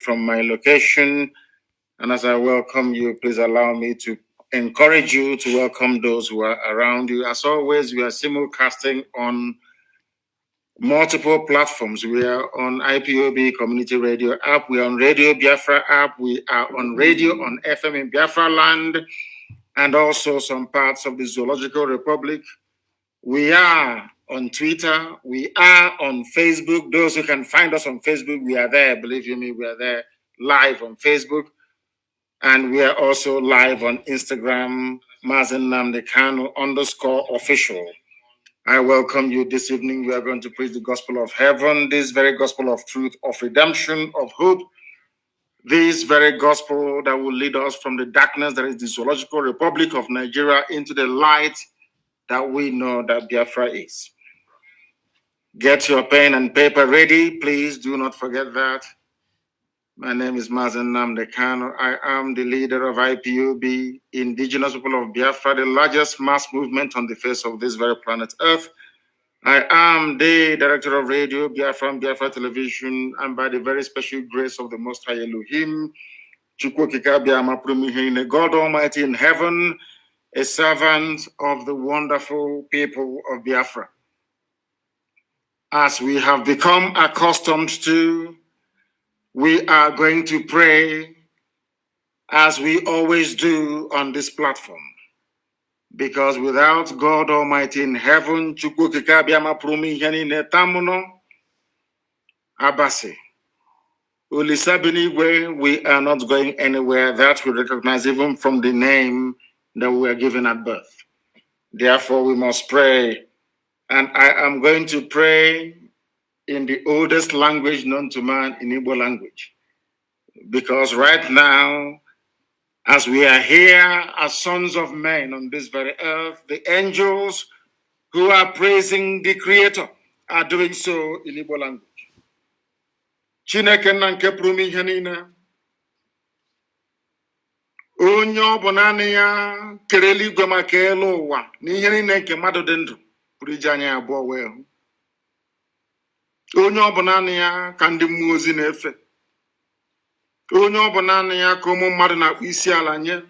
from my location. And as I welcome you, please allow me to encourage you to welcome those who are around you. As always, we are simulcasting on multiple platforms. We are on IPOB Community Radio app. We are on Radio Biafra app. We are on radio on FM in Biafra land and also some parts of the Zoological Republic. We are on Twitter. We are on Facebook. Those who can find us on Facebook, we are there. Believe you me, we are there live on Facebook. And we are also live on Instagram, Mazi Nnamdi Kanu _official. I welcome you this evening. We are going to preach the gospel of heaven, this very gospel of truth, of redemption, of hope. This very gospel that will lead us from the darkness that is the Zoological Republic of Nigeria into the light that we know that Biafra is. Get your pen and paper ready. Please do not forget that. My name is Mazi Nnamdi Kanu. I am the leader of IPOB, Indigenous People of Biafra, the largest mass movement on the face of this very planet Earth. I am the director of radio, Biafra and Biafra Television, and by the very special grace of the Most High Elohim, God Almighty in heaven, a servant of the wonderful people of Biafra. As we have become accustomed to, we are going to pray as we always do on this platform. Because without God Almighty in heaven, Abasi, we are not going anywhere. That we recognize even from the name that we are given at birth. Therefore, we must pray. And I am going to pray in the oldest language known to man, in Igbo language. Because right now, as we are here as sons of men on this very earth, the angels who are praising the Creator are doing so in Igbo language. Chineke na nke pụrụ ihe niile, onye ọ bụ naanị ya kere eluigwe maka elu ụwa na ihe niile nke mmadụ dị ndụ pụrụ iji anya abụọ wee hụ. Onye ọ bụ naanị ya ka ndị mmụọ ozi na-efe. Onye ọ bụ naanị ya ka ụmụ mmadụ na-akpụ isi ala nye.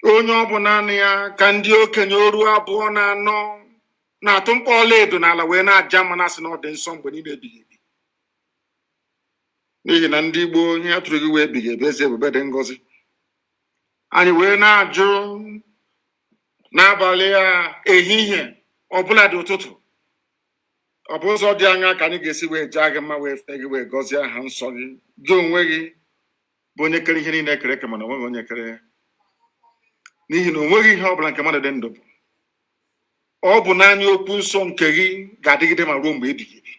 Onye ọ bụ naanị ya ka ndị okenye oru abụọ na anọ na-atụ mkpọ ọla edo n'ala wee na-aja mma na-asị na ọ dị nsọ mgbe niile ebighị ebi. N'ihi na ndị Igbo onye atụrụ gị wee ebighị ebi ezi ebube dị ngọzi. Anyị wee na-ajụ n'abalị a ehihie ọbụla dị ụtụtụ. Ọ bụ ụzọ dị anya ka anyị ga-esi wee jaa gị mma wee fee gị wee gọzie aha nsọ gị. Gị onwe gị bụ onye kere ihe niile kere eke mana onweghị onye kere ya. N'ihi na onweghị ihe ọbụla nke mmadụ dị ndụ bụ. Ọ bụ naanị okwu nsọ nke gị ga-adịgide ma ruo mgbe ebighị ebi.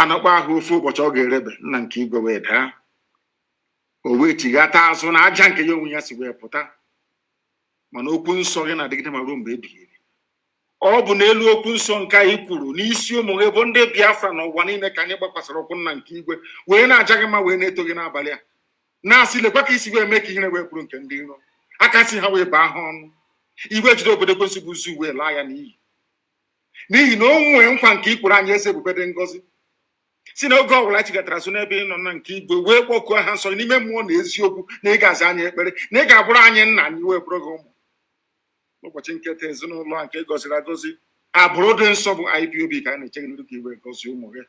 Anakpa ahụ ofu ụbọchị ọ ga-erebe nna nke igwe wee daa. O wee chighata azụ na aja nke ya onwe ya si wee pụta. Mana okwu nsọ gị na-adịgide ma ruo mgbe ebighị ebi. Ọ bụ n'elu okwu nsọ nke anyị kwuru n'isi ụmụ gị bụ ndị Biafra n'ụwa niile ka anyị gbakwasara okwu nna nke igwe wee na-aja gị mma wee na-eto gị n'abalị a. Na-asị lekwa ka isi wee mee ka ihere wee kwuru nke ndị iro. Aka si ha wee baa ha ọnụ. Igwe jide obodo kwesị bụ uzu wee laa ya n'iyi. N'ihi na o nwee nkwa nke ikwuru anyị eze ebube dị ngọzi. Si n'oge ọbụla chigatara so n'ebe ị nọ na nke igwe wee kpọkuo ha nsọ n'ime mmụọ na eziokwu na ị ga-aza anyị ekpere na ị ga-abụrụ anyị nna anyị wee bụrụ gị ụmụ. Ụbọchị nketa ezinụlọ a nke gọziri agọzi abụrụ dị nsọ bụ IPOB ka a na-eche gị n'iru ka iwe gọzie ụmụ gị.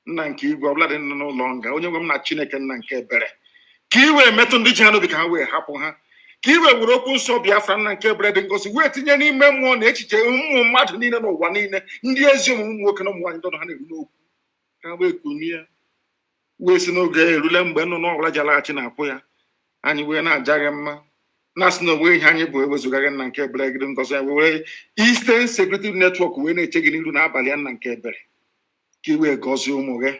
Nna nke igwe ọbụla dị nọ n'ụlọ nga onye nwe m na Chineke nna nke ebere ka i wee metụ ndị ji ha n'obi ka ha wee hapụ ha. Ka i wee were okwu nsọ Biafra nna nke ebere dị ngọzi wee tinye n'ime mmụọ na echiche ụmụ mmadụ niile n'ụwa niile ndị ezi omume ụmụ nwoke na ụmụ nwaanyị ndọdụ ha na-eru n'okwu ka wee kunye ya wee si n'oge erule mgbe nnụnụ ọbụla ji alaghachi na-akwụ ya anyị wee na-aja gị mma na-asị na onwe ihe anyị bụ ewezuga gị nna nke ebere gị ngọzi ya were Eastern Security Network wee na-eche gị n'iru n'abalị ya nna nke ebere ka i wee gọzie ụmụ gị.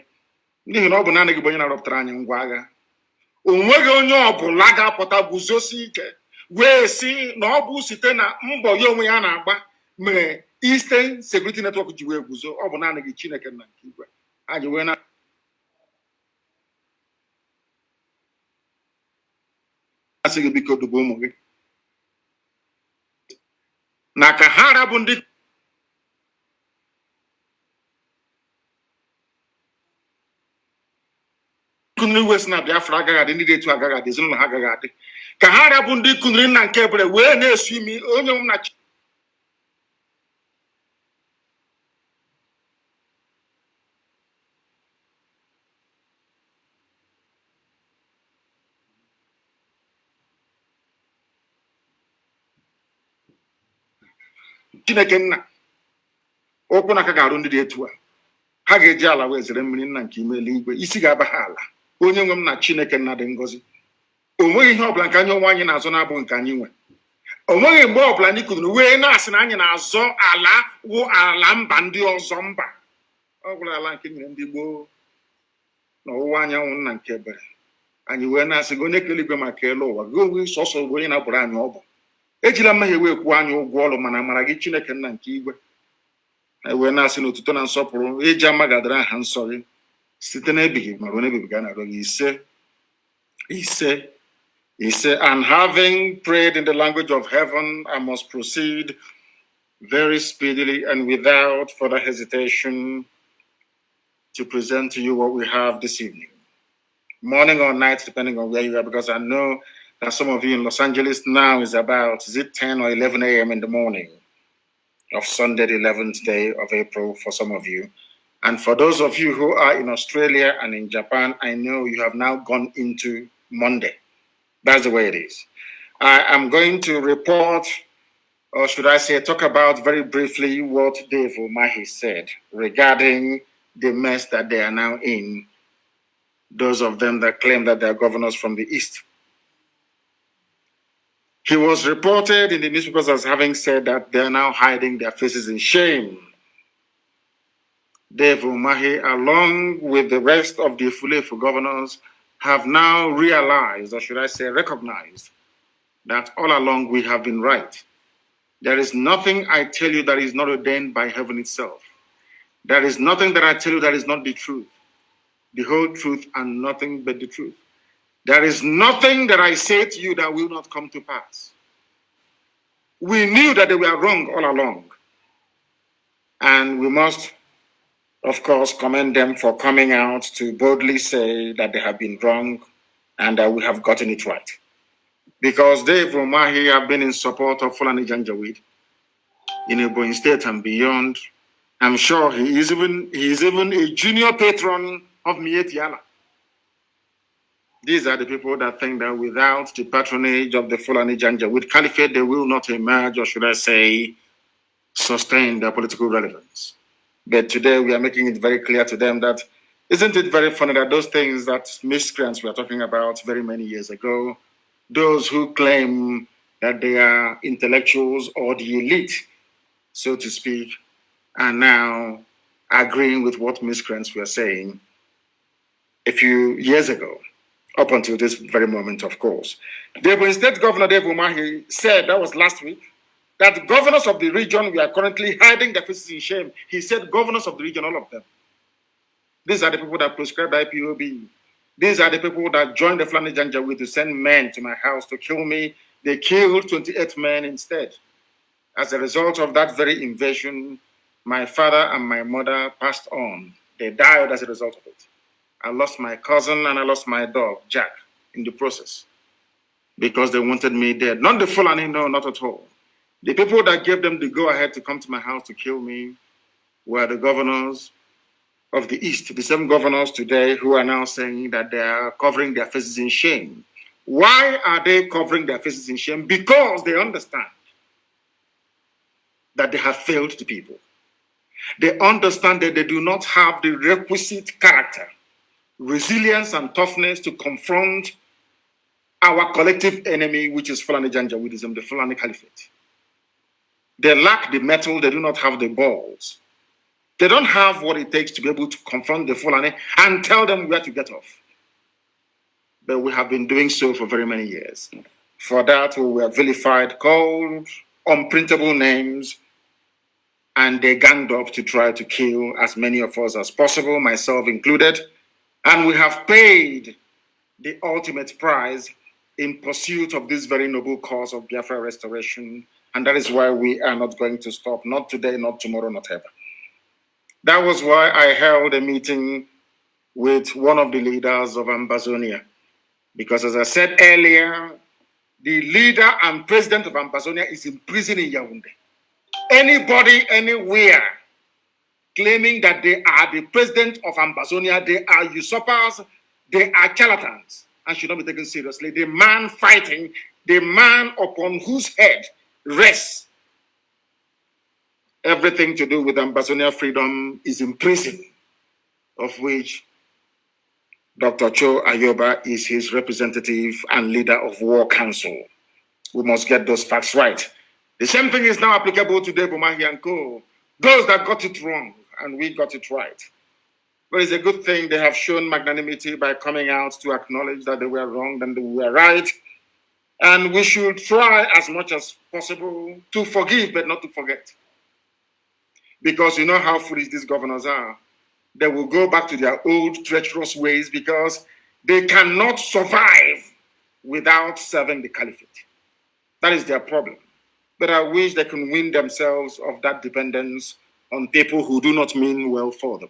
N'ihi na ọ bụ naanị gị bụ onye na-arọpụtara anyị ngwa agha. O nweghị onye ọbụla ga-apụta guzosi ike wee si na ọ bụ site na mbọ ya onwe ya na-agba mere Eastern Security Network ji wee guzo. Ọ bụ naanị gị Chineke nna nke igwe. Anyị wee na asị gị biko dobe ụmụ gị na ka ha rabụ ndị kunri wes na Biafra agaghị adị ndị dị etu agaghị adị ezinụlọ ha agaghị adị ka ha rabụ ndị kunri nna nke ebere wee na-esu imi onye m na Chineke nna okwu na aka ga-arụ ndị dị etu a ha ga-eji ala wee zere mmiri nna nke ime eluigwe isi ga-aba ha ala onye nwe m na Chineke nna dị ngọzi o nweghị ihe ọbụla nke anyị onwe anyị na-azọ na-abụ nke anyị nwe o nweghị mgbe ọbụla anyị kụziri wee na-asị na anyị na-azọ ala wụ ala mba ndị ọzọ mba ọ bụla ala nke nyere ndị gboo n'ọwụwa anyanwụ nna nke ebere anyị wee na-asị gị onye kere eluigwe maka elu ụwa gị onwe sọsọ bụ onye na-abụrụ anyị ọ bụ ejila mmehie wee kwuo anyị ụgwọ ọrụ mana amara gị Chineke nna nke igwe wee na-asị n'otuto na nsọpụrụ eji ama gadara aha nsọ gị site n'ebighị ma ruo n'ebighị ga na-arịọ gị ise. And having prayed in the language of heaven, I must proceed very speedily and without further hesitation to present to you what we have this evening, morning or night, depending on where you are, because I know that some of you in Los Angeles now is it 10 or 11 a.m. in the morning of Sunday, the 11th day of April for some of you. And for those of you who are in Australia and in Japan, I know you have now gone into Monday. That's the way it is. I am going to report, or should I say, talk about very briefly what Dave Umahi said regarding the mess that they are now in, those of them that claim that they are governors from the East. He was reported in the newspapers as having said that they are now hiding their faces in shame. Dave Umahi, along with the rest of the Ifulefu governors, have now realized, or should I say recognized, that all along we have been right. There is nothing I tell you that is not ordained by heaven itself. There is nothing that I tell you that is not the truth. The whole truth and nothing but the truth. There is nothing that I say to you that will not come to pass. We knew that they were wrong all along. And we must, of course, commend them for coming out to boldly say that they have been wrong and that we have gotten it right. Because Dave Umahi have been in support of Fulani Janjaweed in Ebonyi State and beyond. I'm sure he is even a junior patron of Mieti Allah. These are the people that think that without the patronage of the Fulani Janjaweed Caliphate, they will not emerge, or should I say, sustain their political relevance. But today we are making it very clear to them that, isn't it very funny that those things that miscreants were talking about very many years ago, those who claim that they are intellectuals or the elite, so to speak, are now agreeing with what miscreants were saying a few years ago, up until this very moment, of course. The Ebonyi State Governor Dave Umahi said, that was last week, that the governors of the region were currently hiding their faces in shame. He said governors of the region, all of them. These are the people that prescribed IPOB. These are the people that joined the Fulani Janjaweed to send men to my house to kill me. They killed 28 men instead. As a result of that very invasion, my father and my mother passed on. They died as a result of it. I lost my cousin and I lost my dog, Jack, in the process because they wanted me dead. Not the Fulani, no, not at all. The people that gave them the go-ahead to come to my house to kill me were the governors of the East, the same governors today who are now saying that they are covering their faces in shame. Why are they covering their faces in shame? Because they understand that they have failed the people. They understand that they do not have the requisite character, resilience, and toughness to confront our collective enemy, which is Fulani Janjaweedism, the Fulani Caliphate. They lack the mettle, they do not have the balls. They don't have what it takes to be able to confront the Fulani and tell them where to get off. But we have been doing so for very many years. For that, we were vilified, called unprintable names, and they ganged up to try to kill as many of us as possible, myself included. And we have paid the ultimate price in pursuit of this very noble cause of Biafra restoration. And that is why we are not going to stop, not today, not tomorrow, not ever. That was why I held a meeting with one of the leaders of Ambazonia. Because as I said earlier, the leader and president of Ambazonia is in prison in Yaoundé. Anybody, anywhere, claiming that they are the president of Ambazonia, they are usurpers, they are charlatans, and should not be taken seriously. The man fighting, the man upon whose head rests everything to do with Ambazonia freedom is in prison, of which Dr. Cho Ayoba is his representative and leader of War Council. We must get those facts right. The same thing is now applicable to Dave Umahi and Co. Those that got it wrong, and we got it right. But it's a good thing they have shown magnanimity by coming out to acknowledge that they were wrong and they were right. And we should try as much as possible to forgive, but not to forget. Because you know how foolish these governors are. They will go back to their old treacherous ways because they cannot survive without serving the caliphate. That is their problem. But I wish they can win themselves of that dependence on people who do not mean well for them.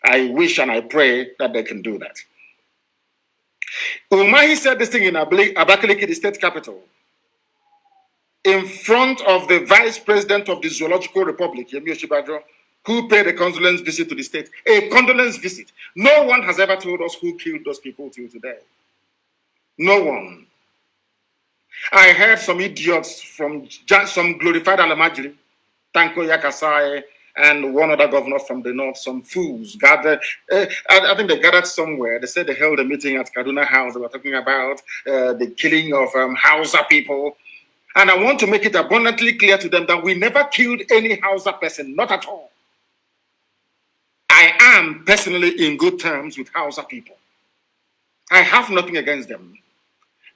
I wish and I pray that they can do that. Umahi said this thing in Abakaliki, the state capital, in front of the vice president of the Zoological Republic, Yemi Osinbajo, who paid a condolence visit to the state. A condolence visit. No one has ever told us who killed those people till today. No one. I heard some idiots from some glorified Alamajiri, Tanko Yakasai, and one other governor from the north, some fools gathered. I think they gathered somewhere. They said they held a meeting at Kaduna House. They were talking about the killing of Hausa people. And I want to make it abundantly clear to them that we never killed any Hausa person, not at all. I am personally in good terms with Hausa people. I have nothing against them.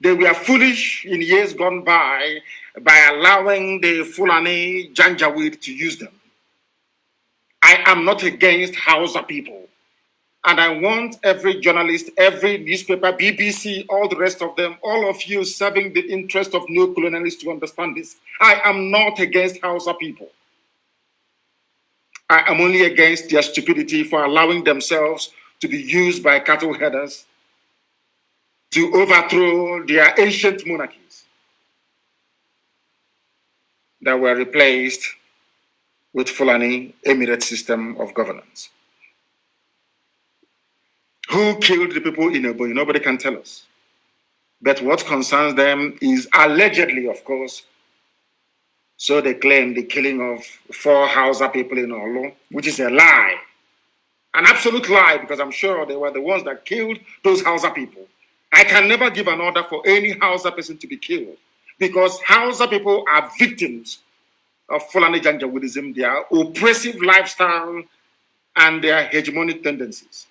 They were foolish in years gone by allowing the Fulani Janjaweed to use them. I am not against Hausa people. And I want every journalist, every newspaper, BBC, all the rest of them, all of you serving the interest of neo-colonialists to understand this. I am not against Hausa people. I am only against their stupidity for allowing themselves to be used by cattle herders to overthrow their ancient monarchies that were replaced with Fulani Emirate system of governance. Who killed the people in Ebonyi? Nobody can tell us. But what concerns them is allegedly, of course, so they claim the killing of 4 Hausa people in Olo, which is a lie. An absolute lie, because I'm sure they were the ones that killed those Hausa people. I can never give an order for any Hausa person to be killed, because Hausa people are victims of Fulani Janjaweedism, their oppressive lifestyle, and their hegemonic tendencies.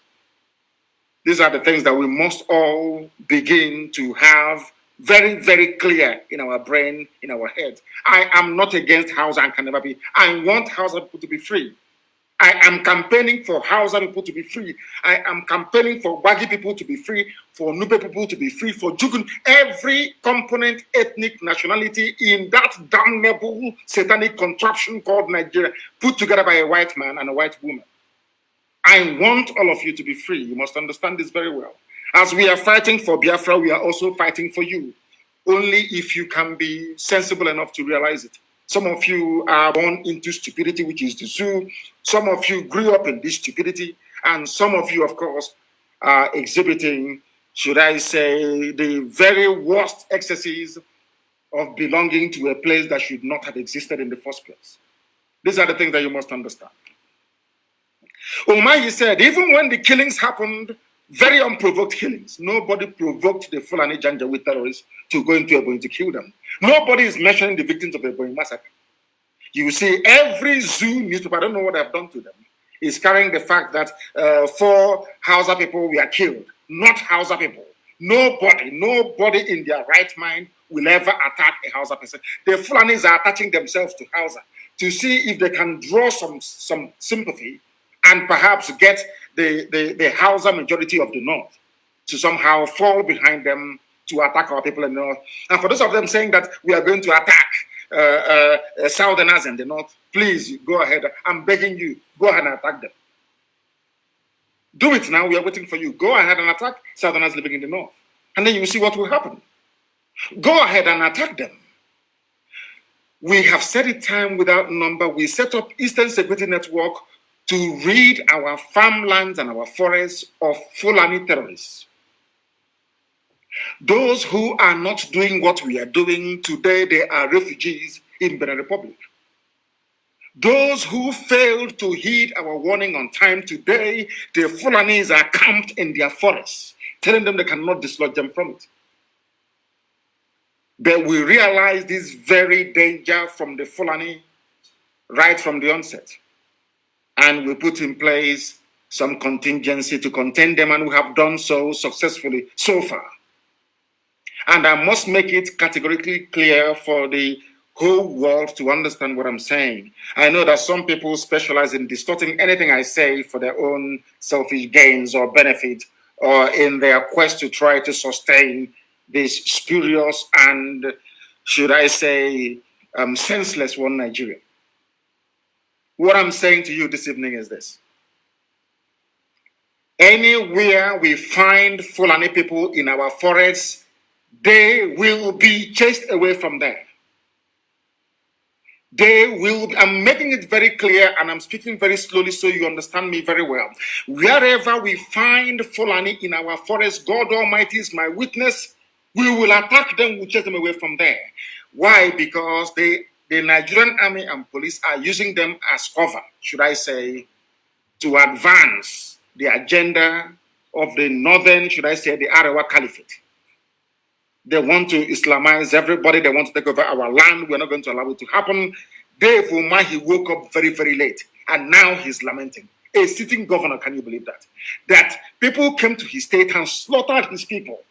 These are the things that we must all begin to have very, very clear in our brain, in our head. I am not against Hausa and can never be. I want Hausa people to be free. I am campaigning for Hausa people to be free. I am campaigning for Wagi people to be free, for Nupe people to be free, for Jugun, every component, ethnic nationality in that damnable satanic contraption called Nigeria, put together by a white man and a white woman. I want all of you to be free. You must understand this very well. As we are fighting for Biafra, we are also fighting for you. Only if you can be sensible enough to realize it. Some of you are born into stupidity, which is the zoo. Some of you grew up in this stupidity. And some of you, of course, are exhibiting, should I say, the very worst excesses of belonging to a place that should not have existed in the first place. These are the things that you must understand. Umahi said, even when the killings happened, very unprovoked killings, nobody provoked the Fulani Janjaweed terrorists to go into Ebonyi to kill them. Nobody is mentioning the victims of the Ebonyi massacre. You see, every zoo newspaper, I don't know what I've done to them, is carrying the fact that 4 Hausa people were killed. Not Hausa people. Nobody in their right mind will ever attack a Hausa person. The Fulanis are attaching themselves to Hausa to see if they can draw some sympathy and perhaps get the Hausa majority of the North to somehow fall behind them to attack our people in the North. And for those of them saying that we are going to attack Southerners in the North, please go ahead. I'm begging you, go ahead and attack them. Do it now. We are waiting for you. Go ahead and attack Southerners living in the north. And then you will see what will happen. Go ahead and attack them. We have said it time without number. We set up Eastern Security Network to rid our farmlands and our forests of Fulani terrorists. Those who are not doing what we are doing today, they are refugees in Benin Republic. Those who failed to heed our warning on time today, the Fulanis are camped in their forests, telling them they cannot dislodge them from it. But we realize this very danger from the Fulani right from the onset. And we put in place some contingency to contain them, and we have done so successfully so far. And I must make it categorically clear for the whole world to understand what I'm saying. I know that some people specialize in distorting anything I say for their own selfish gains or benefit, or in their quest to try to sustain this spurious and, should I say, senseless one Nigeria. What I'm saying to you this evening is this. Anywhere we find Fulani people in our forests, they will be chased away from there. They will, I'm making it very clear and I'm speaking very slowly so you understand me very well. Wherever we find Fulani in our forest, God Almighty is my witness, we will attack them, we'll chase them away from there. Why? Because the Nigerian army and police are using them as cover, should I say, to advance the agenda of the northern, should I say, the Arewa Caliphate. They want to Islamize everybody. They want to take over our land. We're not going to allow it to happen. Dave Umahi woke up very, very late, and now he's lamenting. A sitting governor, can you believe that? That people came to his state and slaughtered his people.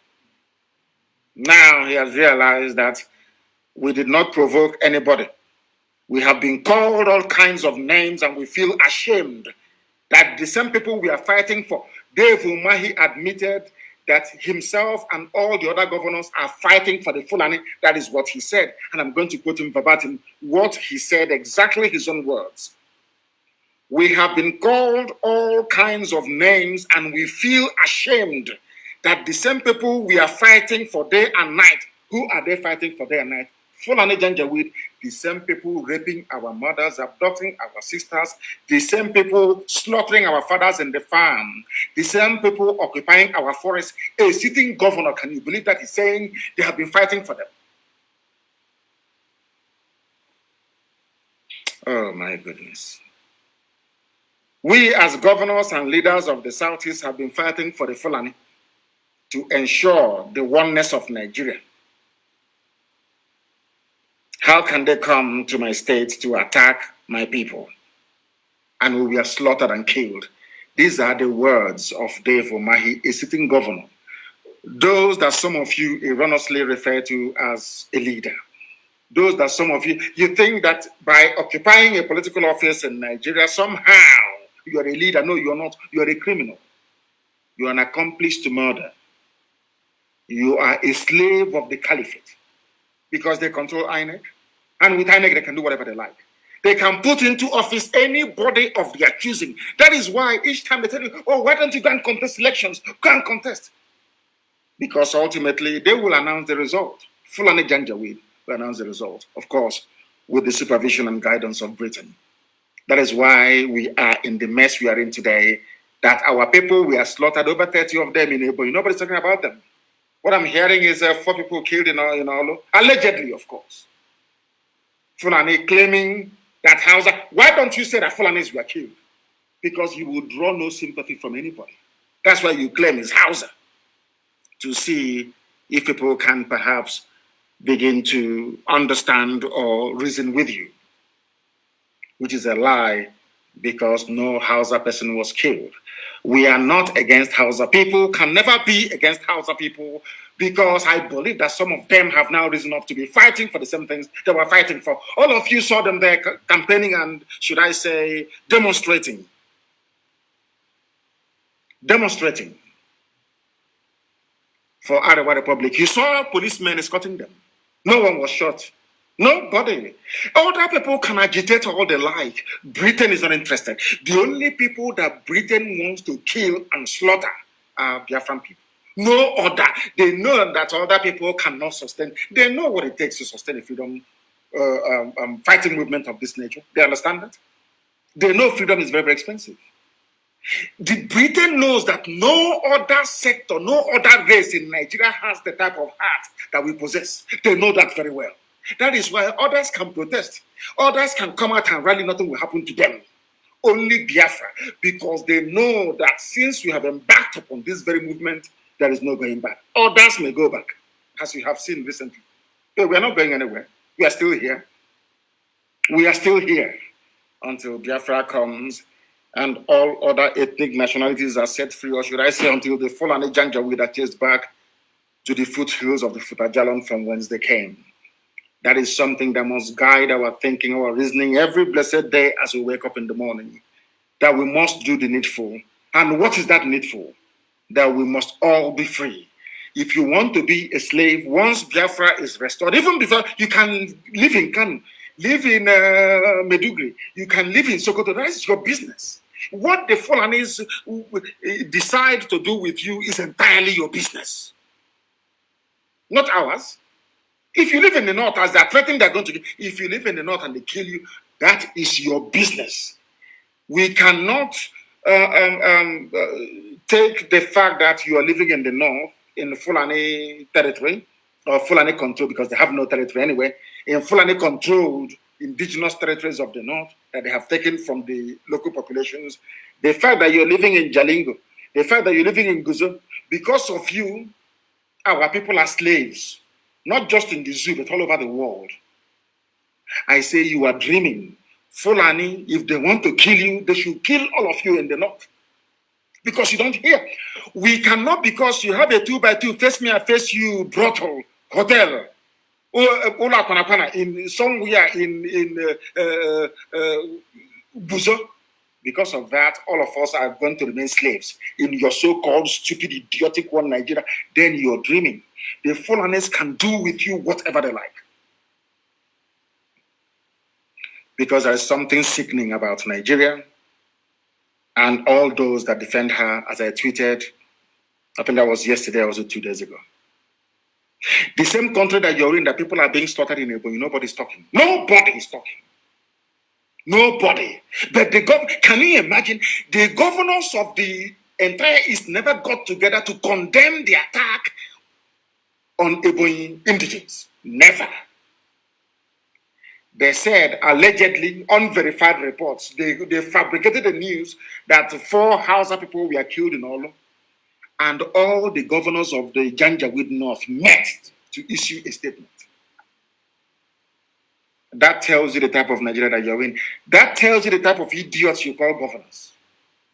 Now he has realized that we did not provoke anybody. We have been called all kinds of names, and we feel ashamed that the same people we are fighting for. Dave Umahi admitted that himself and all the other governors are fighting for the Fulani. That is what he said. And I'm going to quote him verbatim, what he said, exactly his own words. We have been called all kinds of names, and we feel ashamed that the same people we are fighting for day and night, who are they fighting for day and night? Fulani Janjaweed, the same people raping our mothers, abducting our sisters, the same people slaughtering our fathers in the farm, the same people occupying our forests. A sitting governor, can you believe that he's saying they have been fighting for them? Oh my goodness. We as governors and leaders of the Southeast have been fighting for the Fulani to ensure the oneness of Nigeria. How can they come to my state to attack my people? And we were slaughtered and killed. These are the words of Dave Umahi, a sitting governor. Those that some of you erroneously refer to as a leader. Those that some of you think that by occupying a political office in Nigeria, somehow you are a leader. No, you are not. You are a criminal. You are an accomplice to murder. You are a slave of the caliphate because they control INEC. And with INEC, they can do whatever they like. They can put into office anybody of the accusing. That is why each time they tell you, oh, why don't you go and contest elections? Go and contest. Because ultimately, they will announce the result. Fulani Janjaweed will announce the result, of course, with the supervision and guidance of Britain. That is why we are in the mess we are in today, that our people, we are slaughtered, over 30 of them in Ebo. Nobody's talking about them. What I'm hearing is 4 people killed in Olo, allegedly, of course. Fulani claiming that Hausa. Why don't you say that Fulanis were killed? Because you will draw no sympathy from anybody. That's why you claim it's Hausa. To see if people can perhaps begin to understand or reason with you, which is a lie, because no Hausa person was killed. We are not against Hausa people, can never be against Hausa people, because I believe that some of them have now risen up to be fighting for the same things they were fighting for. All of you saw them there campaigning and, should I say, demonstrating. Demonstrating for Arewa Republic. You saw policemen escorting them. No one was shot Nobody. Other people can agitate all they like. Britain is not interested. The only people that Britain wants to kill and slaughter are Biafran people. No other. They know that other people cannot sustain. They know what it takes to sustain a freedom fighting movement of this nature. They understand that. They know freedom is very, very expensive. The Britain knows that no other sector, no other race in Nigeria has the type of heart that we possess. They know that very well. That is why others can protest. Others can come out and rally, nothing will happen to them. Only Biafra, because they know that since we have embarked upon this very movement, there is no going back. Others may go back, as you have seen recently. But we are not going anywhere. We are still here. We are still here until Biafra comes and all other ethnic nationalities are set free, or should I say until the Fulani Janjaweed are chased back to the foothills of the Futajalon from whence they came. That is something that must guide our thinking, our reasoning every blessed day as we wake up in the morning. That we must do the needful. And what is that needful? That we must all be free. If you want to be a slave, once Biafra is restored, even before you can live in Kanu, live in Medugri, you can live in Sokoto, that is your business. What the Fulanis decide to do with you is entirely your business, not ours. If you live in the north, as they're threatening they're going to, if you live in the north and they kill you, that is your business. We cannot take the fact that you are living in the north, in Fulani territory, or Fulani control, because they have no territory anyway, in Fulani controlled indigenous territories of the north that they have taken from the local populations. The fact that you're living in Jalingo, the fact that you're living in Guzo, because of you, our people are slaves. Not just in the zoo, but all over the world. I say you are dreaming. Fulani, if they want to kill you, they should kill all of you in the north. Because you don't hear. We cannot, because you have a 2x2, face me, I face you, brothel, hotel, in somewhere in Buzo. Because of that, all of us are going to remain slaves in your so-called stupid, idiotic one Nigeria. Then you're dreaming. The Fulanis can do with you whatever they like. Because there is something sickening about Nigeria and all those that defend her, as I tweeted, I think that was yesterday or 2 days ago. The same country that you're in, that people are being slaughtered in, but nobody's talking. Nobody is talking. Nobody. But can you imagine? The governors of the entire East never got together to condemn the attack on Ebonyi indigents. Never. They said, allegedly, unverified reports, they fabricated the news that 4 Hausa people were killed in Olo, and all the governors of the Janjaweed North met to issue a statement. That tells you the type of Nigeria that you're in. That tells you the type of idiots you call governors.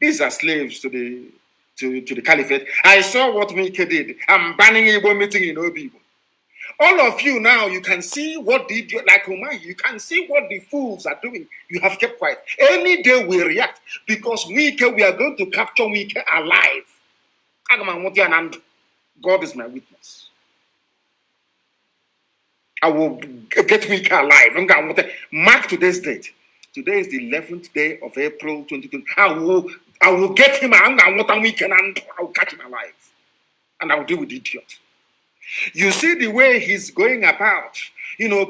These are slaves to the caliphate. I saw what Mike did. I'm banning Igbo meeting in Obibo. All of you now, you can see what the idiot, like Umahi, you can see what the fools are doing. You have kept quiet. Any day we react, because we are going to capture Wike alive. God is my witness. I will get Wike alive. Mark today's date. Today is the 11th day of April 2020. I will get him. I will catch him alive. And I will deal with the idiot. You see the way he's going about,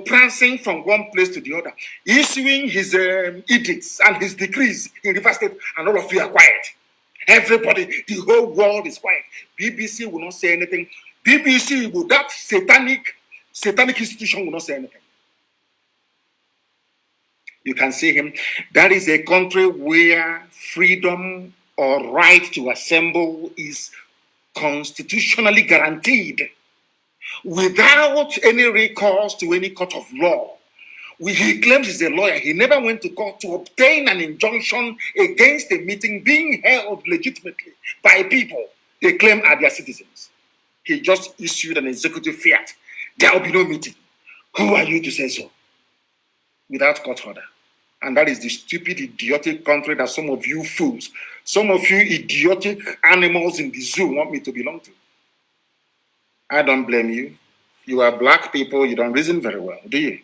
prancing from one place to the other, issuing his edicts and his decrees in River State, and all of you are quiet. Everybody, the whole world is quiet. BBC will not say anything. BBC, that satanic institution will not say anything. You can see him. That is a country where freedom or right to assemble is constitutionally guaranteed, without any recourse to any court of law. He claims he's a lawyer. He never went to court to obtain an injunction against a meeting being held legitimately by people they claim are their citizens. He just issued an executive fiat. There will be no meeting. Who are you to say so? Without court order. And that is the stupid, idiotic country that some of you fools, some of you idiotic animals in the zoo want me to belong to. I don't blame you. You are black people, you don't reason very well, do you?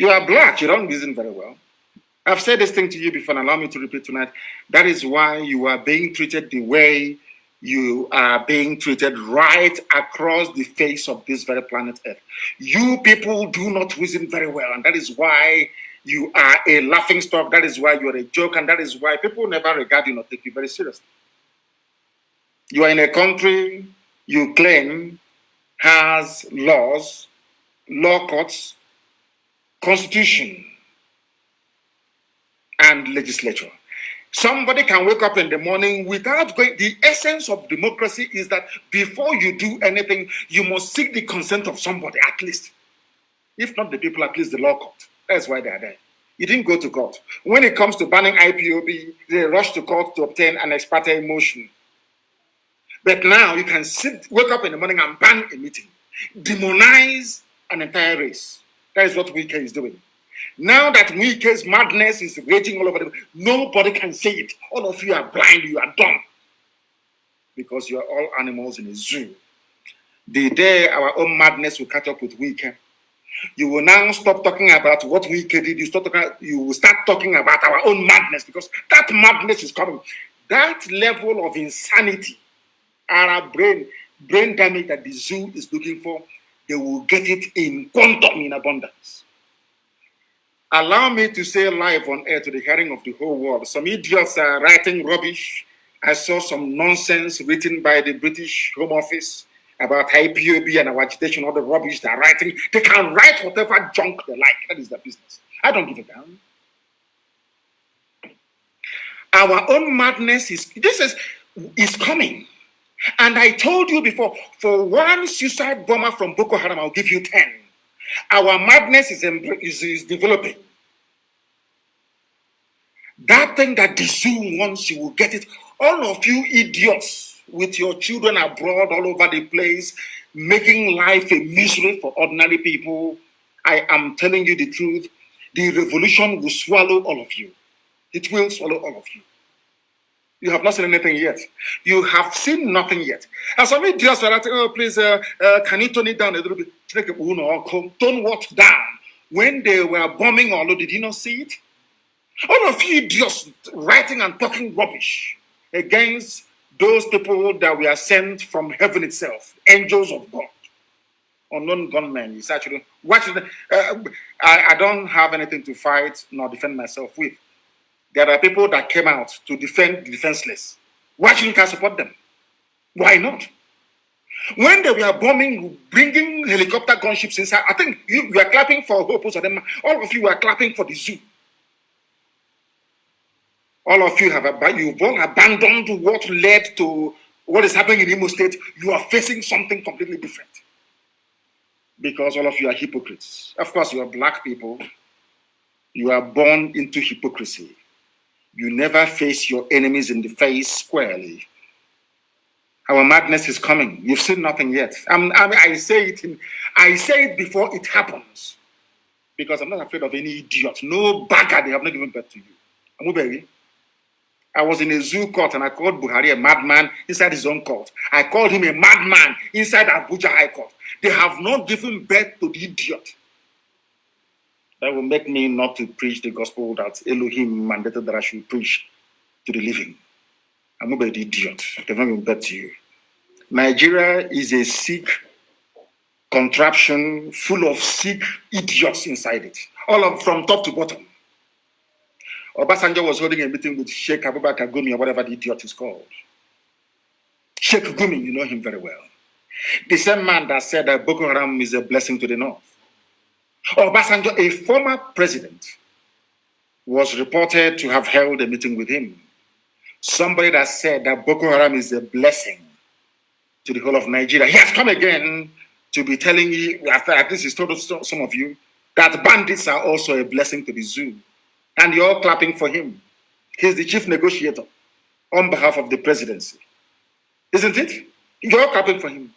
You are black, you don't reason very well. I've said this thing to you before, and allow me to repeat tonight. That is why you are being treated the way you are being treated right across the face of this very planet Earth. You people do not reason very well, and that is why you are a laughing stock. That is why you are a joke, and that is why people never regard you or take you very seriously. You are in a country you claim has laws, law courts, constitution, and legislature. Somebody can wake up in the morning without going. The essence of democracy is that before you do anything, you must seek the consent of somebody, at least. If not the people, at least the law court. That's why they are there. You didn't go to court. When it comes to banning IPOB, they rush to court to obtain an ex parte motion. But now you can wake up in the morning and ban a meeting, demonize an entire race. That is what Wike is doing. Now that Wike's madness is raging all over the world, nobody can say it. All of you are blind, you are dumb. Because you are all animals in a zoo. The day our own madness will catch up with Wike, you will now stop talking about what Wike did. You will start talking about our own madness, because that madness is coming. That level of insanity, our brain damage that the zoo is looking for, they will get it in quantum, in abundance. Allow me to say live on air to the hearing of the whole world. Some idiots are writing rubbish. I saw some nonsense written by the British Home Office about IPOB and our agitation, all the rubbish they're writing. They can write whatever junk they like. That is their business. I don't give a damn. Our own madness is coming. And I told you before, for one suicide bomber from Boko Haram, I'll give you 10. Our madness is developing. That thing that the zoo wants, you will get it. All of you idiots with your children abroad all over the place, making life a misery for ordinary people, I am telling you the truth. The revolution will swallow all of you. It will swallow all of you. You have not seen anything yet. You have seen nothing yet. And some idiots are asking, oh, please, can you tone it down a little bit? Tone what down? When they were bombing all, did you not see it? All of you idiots writing and talking rubbish against those people that were sent from heaven itself, angels of God, unknown gunmen. It's actually, I don't have anything to fight nor defend myself with. There are people that came out to defend the defenseless. Why shouldn't I support them? Why not? When they were bombing, bringing helicopter gunships inside, I think you were clapping for Hopos of them. All of you were clapping for the zoo. All of you you've all abandoned what led to what is happening in Imo State. You are facing something completely different. Because all of you are hypocrites. Of course, you are black people. You are born into hypocrisy. You never face your enemies in the face squarely. Our madness is coming. You've seen nothing yet. I say it before it happens. Because I'm not afraid of any idiot. No bagger, they have not given birth to you. Amuberi. I was in a zoo court and I called Buhari a madman inside his own court. I called him a madman inside Abuja High Court. They have not given birth to the idiot. That will make me not to preach the gospel that Elohim mandated that I should preach to the living. I'm not an idiot. They've not given birth to you. Nigeria is a sick contraption full of sick idiots inside it. From top to bottom. Obasanjo was holding a meeting with Sheikh Abubakar Gumi, or whatever the idiot is called. Sheikh Gumi, you know him very well. The same man that said that Boko Haram is a blessing to the north. Obasanjo, a former president, was reported to have held a meeting with him. Somebody that said that Boko Haram is a blessing to the whole of Nigeria. He has come again to be telling you, after at least he's told some of you, that bandits are also a blessing to the zoo. And you're all clapping for him. He's the chief negotiator on behalf of the presidency. Isn't it? You're all clapping for him.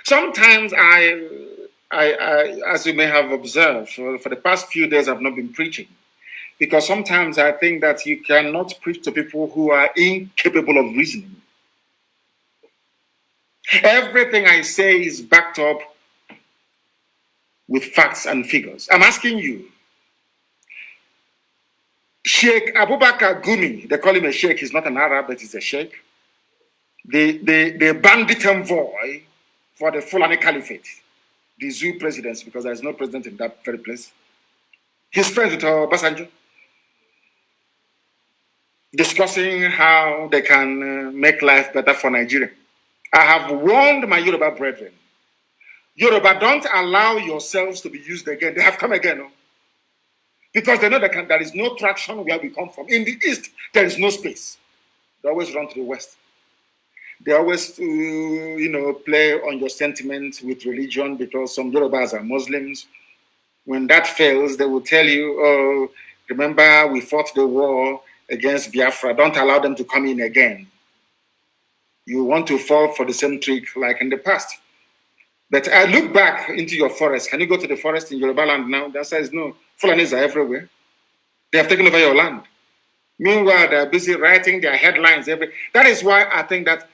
Sometimes as you may have observed, for the past few days I've not been preaching. Because sometimes I think that you cannot preach to people who are incapable of reasoning. Everything I say is backed up with facts and figures. I'm asking you, Sheikh Abubakar Gumi, they call him a sheikh, he's not an Arab, but he's a sheikh. The bandit envoy for the Fulani Caliphate, the zoo presidency, because there is no president in that very place. He's friends with Obasanjo, discussing how they can make life better for Nigeria. I have warned my Yoruba brethren. Yoruba, don't allow yourselves to be used again. They have come again. No? Because they know there is no traction where we come from. In the East, there is no space. They always run to the West. They always, play on your sentiments with religion because some Yorubas are Muslims. When that fails, they will tell you, oh, remember we fought the war against Biafra. Don't allow them to come in again. You want to fall for the same trick like in the past. But I look back into your forest. Can you go to the forest in Yoruba land now? The answer is no. Fulanis are everywhere. They have taken over your land. Meanwhile, they're busy writing their headlines. That is why I think that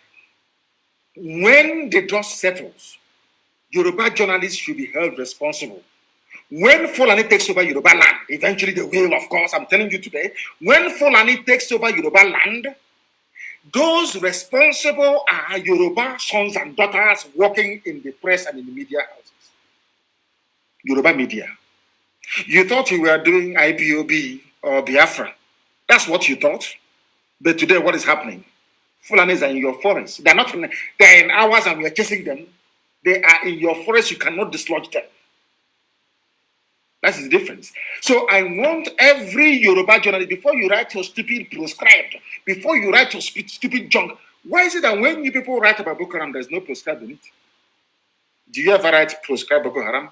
when the dust settles, Yoruba journalists should be held responsible. When Fulani takes over Yoruba land, eventually they will, of course, I'm telling you today, when Fulani takes over Yoruba land, those responsible are Yoruba sons and daughters working in the press and in the media houses. Yoruba media. You thought you were doing IPOB or Biafra. That's what you thought. But today, what is happening? Fulanis are in your forest. They're in ours and we are chasing them. They are in your forest. You cannot dislodge them. That's the difference. So I want every Yoruba journalist, before you write your stupid proscribed, before you write your stupid junk, why is it that when you people write about Boko Haram, there's no proscribed in it? Do you ever write proscribed Boko Haram?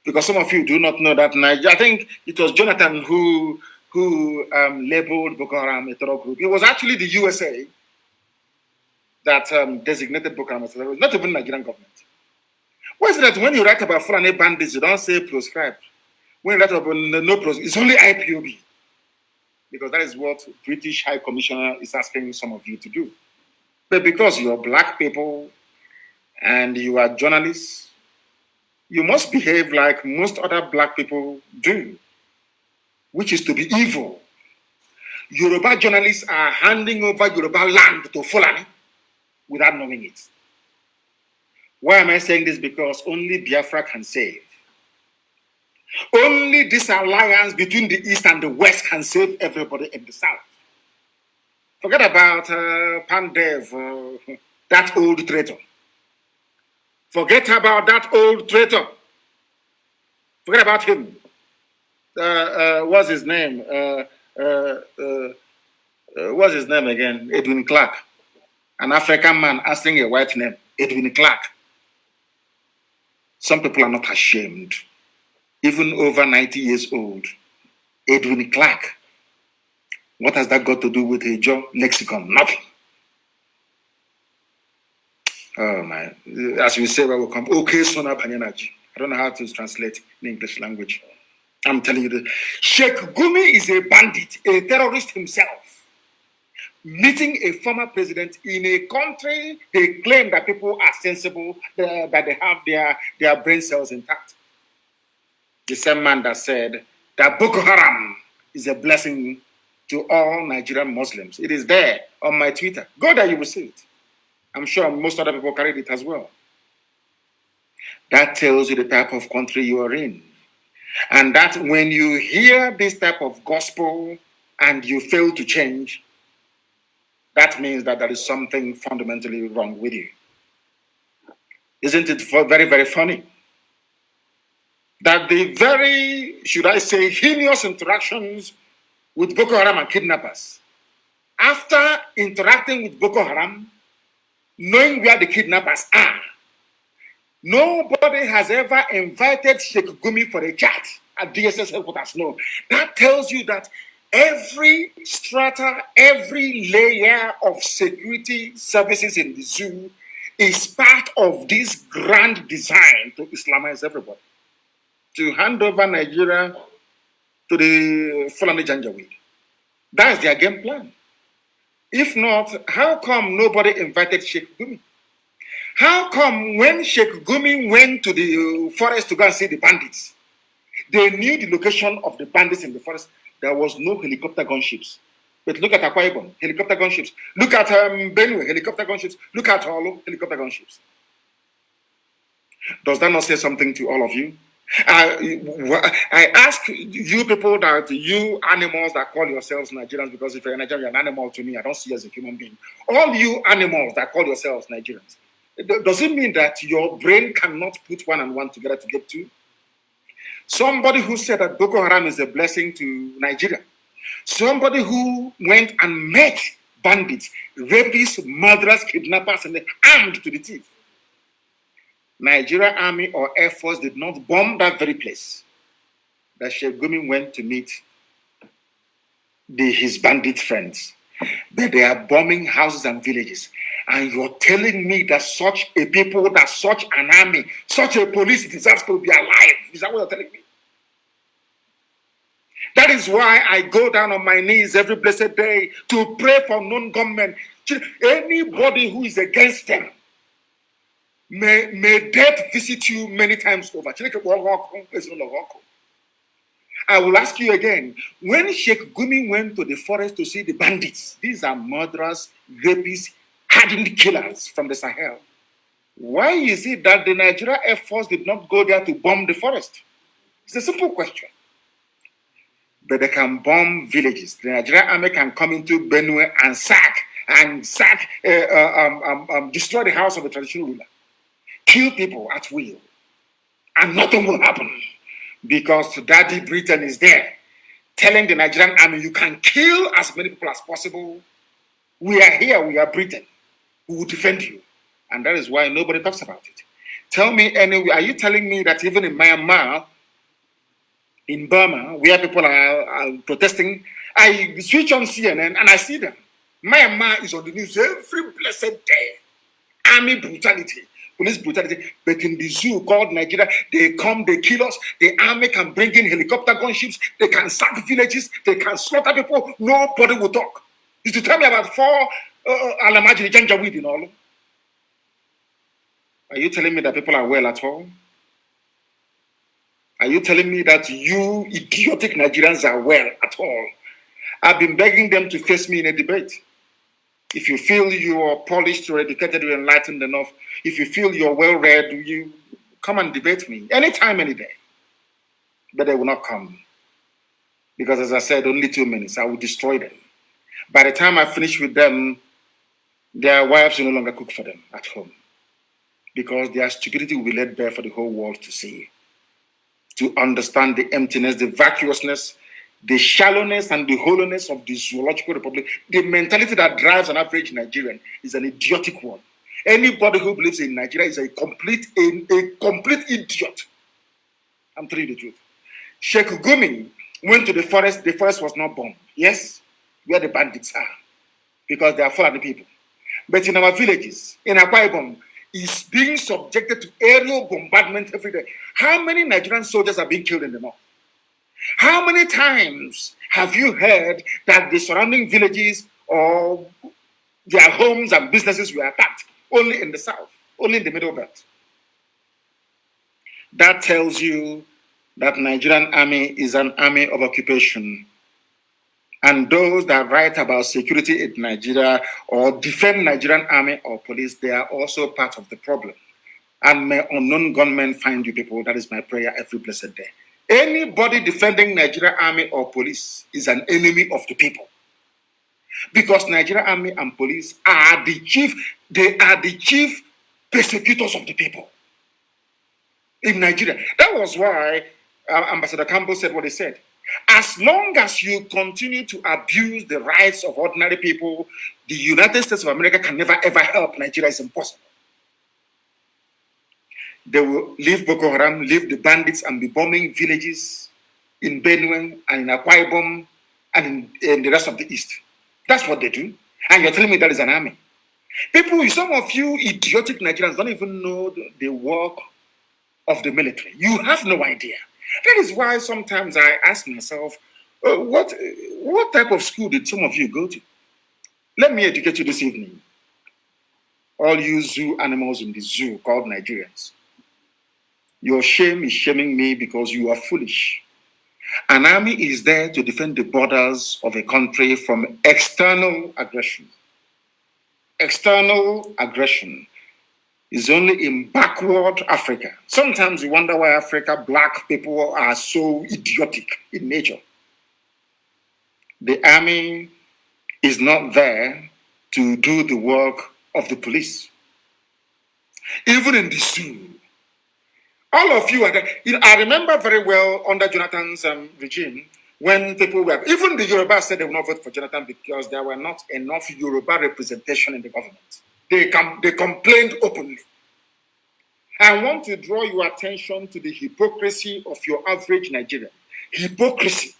Because some of you do not know that I think it was Jonathan who labeled Boko Haram a terror group. It was actually the USA that designated Boko Haram as a terror group, not even the Nigerian government. Why is it that when you write about Fulani bandits, you don't say proscribed? When you write about no proscribed, it's only IPOB. Because that is what British High Commissioner is asking some of you to do. But because you're black people and you are journalists, you must behave like most other black people do, which is to be evil. Yoruba journalists are handing over Yoruba land to Fulani without knowing it. Why am I saying this? Because only Biafra can save. Only this alliance between the East and the West can save everybody in the South. Forget about Pandev, that old traitor. Forget about that old traitor. Forget about him. What's his name? What's his name again? Edwin Clark. An African man asking a white name. Edwin Clark. Some people are not ashamed. Even over 90 years old. Edwin Clark. What has that got to do with a Joe lexicon? Nothing. Oh my. As we say, where we come. Okay, Sona Panyanaji. I don't know how to translate in English language. I'm telling you this. Sheikh Gumi is a bandit, a terrorist himself, meeting a former president in a country they claim that people are sensible, that they have their brain cells intact. The same man that said that Boko Haram is a blessing to all Nigerian Muslims. It is there on my Twitter. Go there, you will see it. I'm sure most other people carried it as well. That tells you the type of country you are in. And that when you hear this type of gospel and you fail to change, that means that there is something fundamentally wrong with you. Isn't it very, very funny? That the very, should I say, heinous interactions with Boko Haram and kidnappers, after interacting with Boko Haram, knowing where the kidnappers are, nobody has ever invited Sheikh Gumi for a chat at DSS headquarters. No. That tells you that every strata, every layer of security services in the zoo is part of this grand design to Islamize everybody, to hand over Nigeria to the Fulani Janjaweed. That's their game plan. If not, how come nobody invited Sheikh Gumi? How come when Sheikh Gumi went to the forest to go and see the bandits, they knew the location of the bandits in the forest? there was no helicopter gunships. But look at Akwa Ibom, helicopter gunships. Look at Benue, helicopter gunships. Look at Olu, helicopter gunships. Does that not say something to all of you? I ask you people, that you animals that call yourselves Nigerians, because if you're a Nigerian, you're an animal to me. I don't see you as a human being. All you animals that call yourselves Nigerians, does it mean that your brain cannot put one and one together to get two? Somebody who said that Boko Haram is a blessing to Nigeria. Somebody who went and met bandits, rapists, murderers, kidnappers, and armed to the teeth. Nigeria Army or Air Force did not bomb that very place that Sheikh Gumi went to meet his bandit friends. But they are bombing houses and villages. And you're telling me that such a people, that such an army, such a police deserves to be alive. Is that what you're telling me? That is why I go down on my knees every blessed day to pray for non-government. Anybody who is against them, may death visit you many times over. I will ask you again, when Sheikh Gumi went to the forest to see the bandits, these are murderers, rapists, hardened killers from the Sahel. Why is it that the Nigeria Air Force did not go there to bomb the forest? It's a simple question. But they can bomb villages. The Nigerian army can come into Benue and destroy the house of the traditional ruler, kill people at will, and nothing will happen because Daddy Britain is there telling the Nigerian army, you can kill as many people as possible. We are here, we are Britain. We will defend you. And that is why nobody talks about it. Tell me anyway, are you telling me that even in Myanmar, in Burma, where people are protesting, I switch on CNN and I see them. Myanmar is on the news every blessed day. Army brutality, police brutality. But in the zoo called Nigeria, they come, they kill us. The army can bring in helicopter gunships. They can sack villages. They can slaughter people. Nobody will talk. You to tell me about 4 Alamajiri Janjaweed in all. Are you telling me that people are well at all? Are you telling me that you idiotic Nigerians are well at all? I've been begging them to face me in a debate. If you feel you are polished, you're educated, you're enlightened enough, if you feel you're well-read, you come and debate me anytime, any day. But they will not come. Because as I said, only 2 minutes, I will destroy them. By the time I finish with them, their wives will no longer cook for them at home. Because their stupidity will be laid bare for the whole world to see. To understand the emptiness, the vacuousness, the shallowness and the hollowness of the zoological republic. The mentality that drives an average Nigerian is an idiotic one. Anybody who believes in Nigeria is a complete idiot. I'm telling you the truth. Sheikh Gumi went to the forest was not bombed. Yes, where the bandits are, because they are Fulani people. But in our villages, in Akwa Ibom, is being subjected to aerial bombardment every day. How many Nigerian soldiers are being killed in the north? How many times have you heard that the surrounding villages or their homes and businesses were attacked? Only in the south, only in the middle belt. That tells you that Nigerian army is an army of occupation. And those that write about security in Nigeria or defend Nigerian army or police, they are also part of the problem. And may unknown gunmen find you people. That is my prayer every blessed day. Anybody defending Nigerian army or police is an enemy of the people. Because Nigerian army and police are the chief persecutors of the people in Nigeria. That was why Ambassador Campbell said what he said. As long as you continue to abuse the rights of ordinary people, the United States of America can never ever help Nigeria. It's impossible. They will leave Boko Haram, leave the bandits, and be bombing villages in Benue and in Akwa Ibom and in the rest of the East. That's what they do. And you're telling me that is an army. People, some of you idiotic Nigerians don't even know the work of the military. You have no idea. That is why sometimes I ask myself, what type of school did some of you go to? Let me educate you this evening. All you zoo animals in the zoo called Nigerians. Your shame is shaming me because you are foolish. An army is there to defend the borders of a country from external aggression. External aggression is only in backward Africa. Sometimes you wonder why black people are so idiotic in nature. The army is not there to do the work of the police. Even in the zoo, all of you are there. I remember very well under Jonathan's regime, when people were, even the Yoruba said they would not vote for Jonathan because there were not enough Yoruba representation in the government. They complained openly. I want to draw your attention to the hypocrisy of your average Nigerian. Hypocrisy.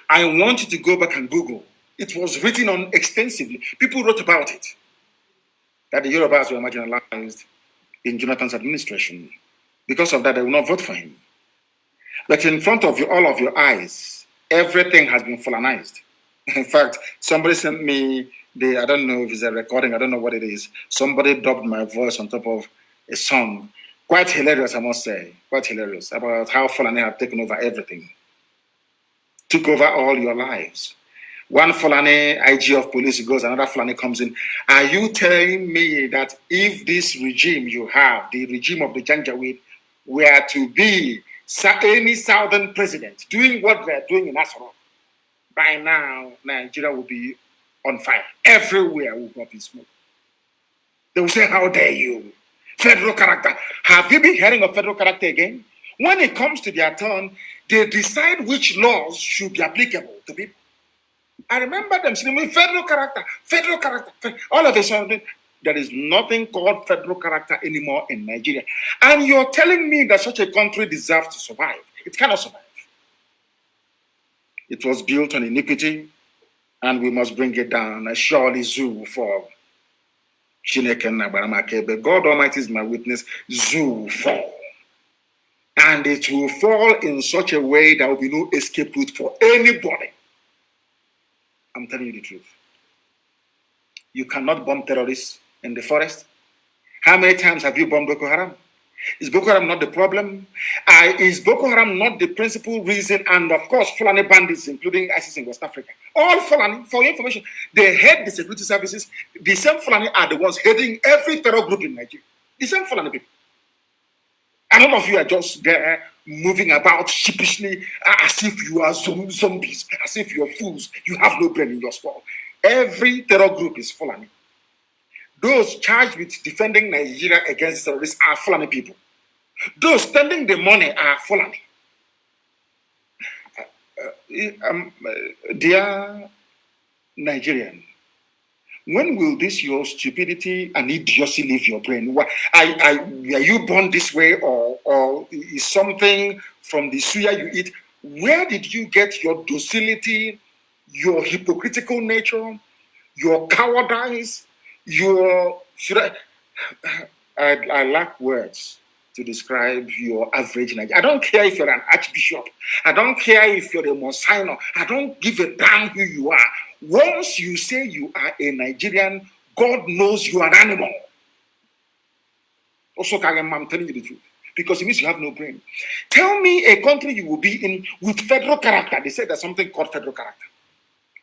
I want you to go back and Google. It was written on extensively. People wrote about it. That the Yorubas were marginalized in Jonathan's administration. Because of that, they will not vote for him. But in front of you, all of your eyes, everything has been Fulanized. In fact, somebody sent me I don't know if it's a recording, I don't know what it is. Somebody dubbed my voice on top of a song. Quite hilarious, I must say. Quite hilarious about how Fulani have taken over everything. Took over all your lives. One Fulani IG of police goes, another Fulani comes in. Are you telling me that if this regime you have, the regime of the Janjaweed, were to be any southern president doing what they're doing in Asoro, by now Nigeria will be on fire. Everywhere will go in smoke. They will say, how dare you? Federal character. Have you been hearing of federal character again? When it comes to their turn, they decide which laws should be applicable to people. I remember them saying, federal character. All of a sudden, there is nothing called federal character anymore in Nigeria. And you're telling me that such a country deserves to survive. It cannot survive. It was built on iniquity, and we must bring it down. Surely zoo will fall. God Almighty is my witness. Zoo will fall. And it will fall in such a way there will be no escape route for anybody. I'm telling you the truth. You cannot bomb terrorists in the forest. How many times have you bombed Boko Haram? Is Boko Haram not the problem? Is Boko Haram not the principal reason? And of course, Fulani bandits, including ISIS in West Africa. All Fulani, for your information, they head the security services. The same Fulani are the ones heading every terror group in Nigeria. The same Fulani people. And all of you are just there moving about sheepishly as if you are zombies, as if you're fools. You have no brain in your skull. Every terror group is Fulani. Those charged with defending Nigeria against terrorists are Fulani people. Those spending the money are Fulani. Dear Nigerian, when will this your stupidity and idiocy leave your brain? Are you born this way, or is something from the suya you eat? Where did you get your docility, your hypocritical nature, your cowardice, I lack words to describe your average Nigerian. I don't care if you're an archbishop. I don't care if you're a Monsignor. I don't give a damn who you are. Once you say you are a Nigerian, God knows you are an animal. Also, I'm telling you the truth. Because it means you have no brain. Tell me a country you will be in with federal character. They say there's something called federal character.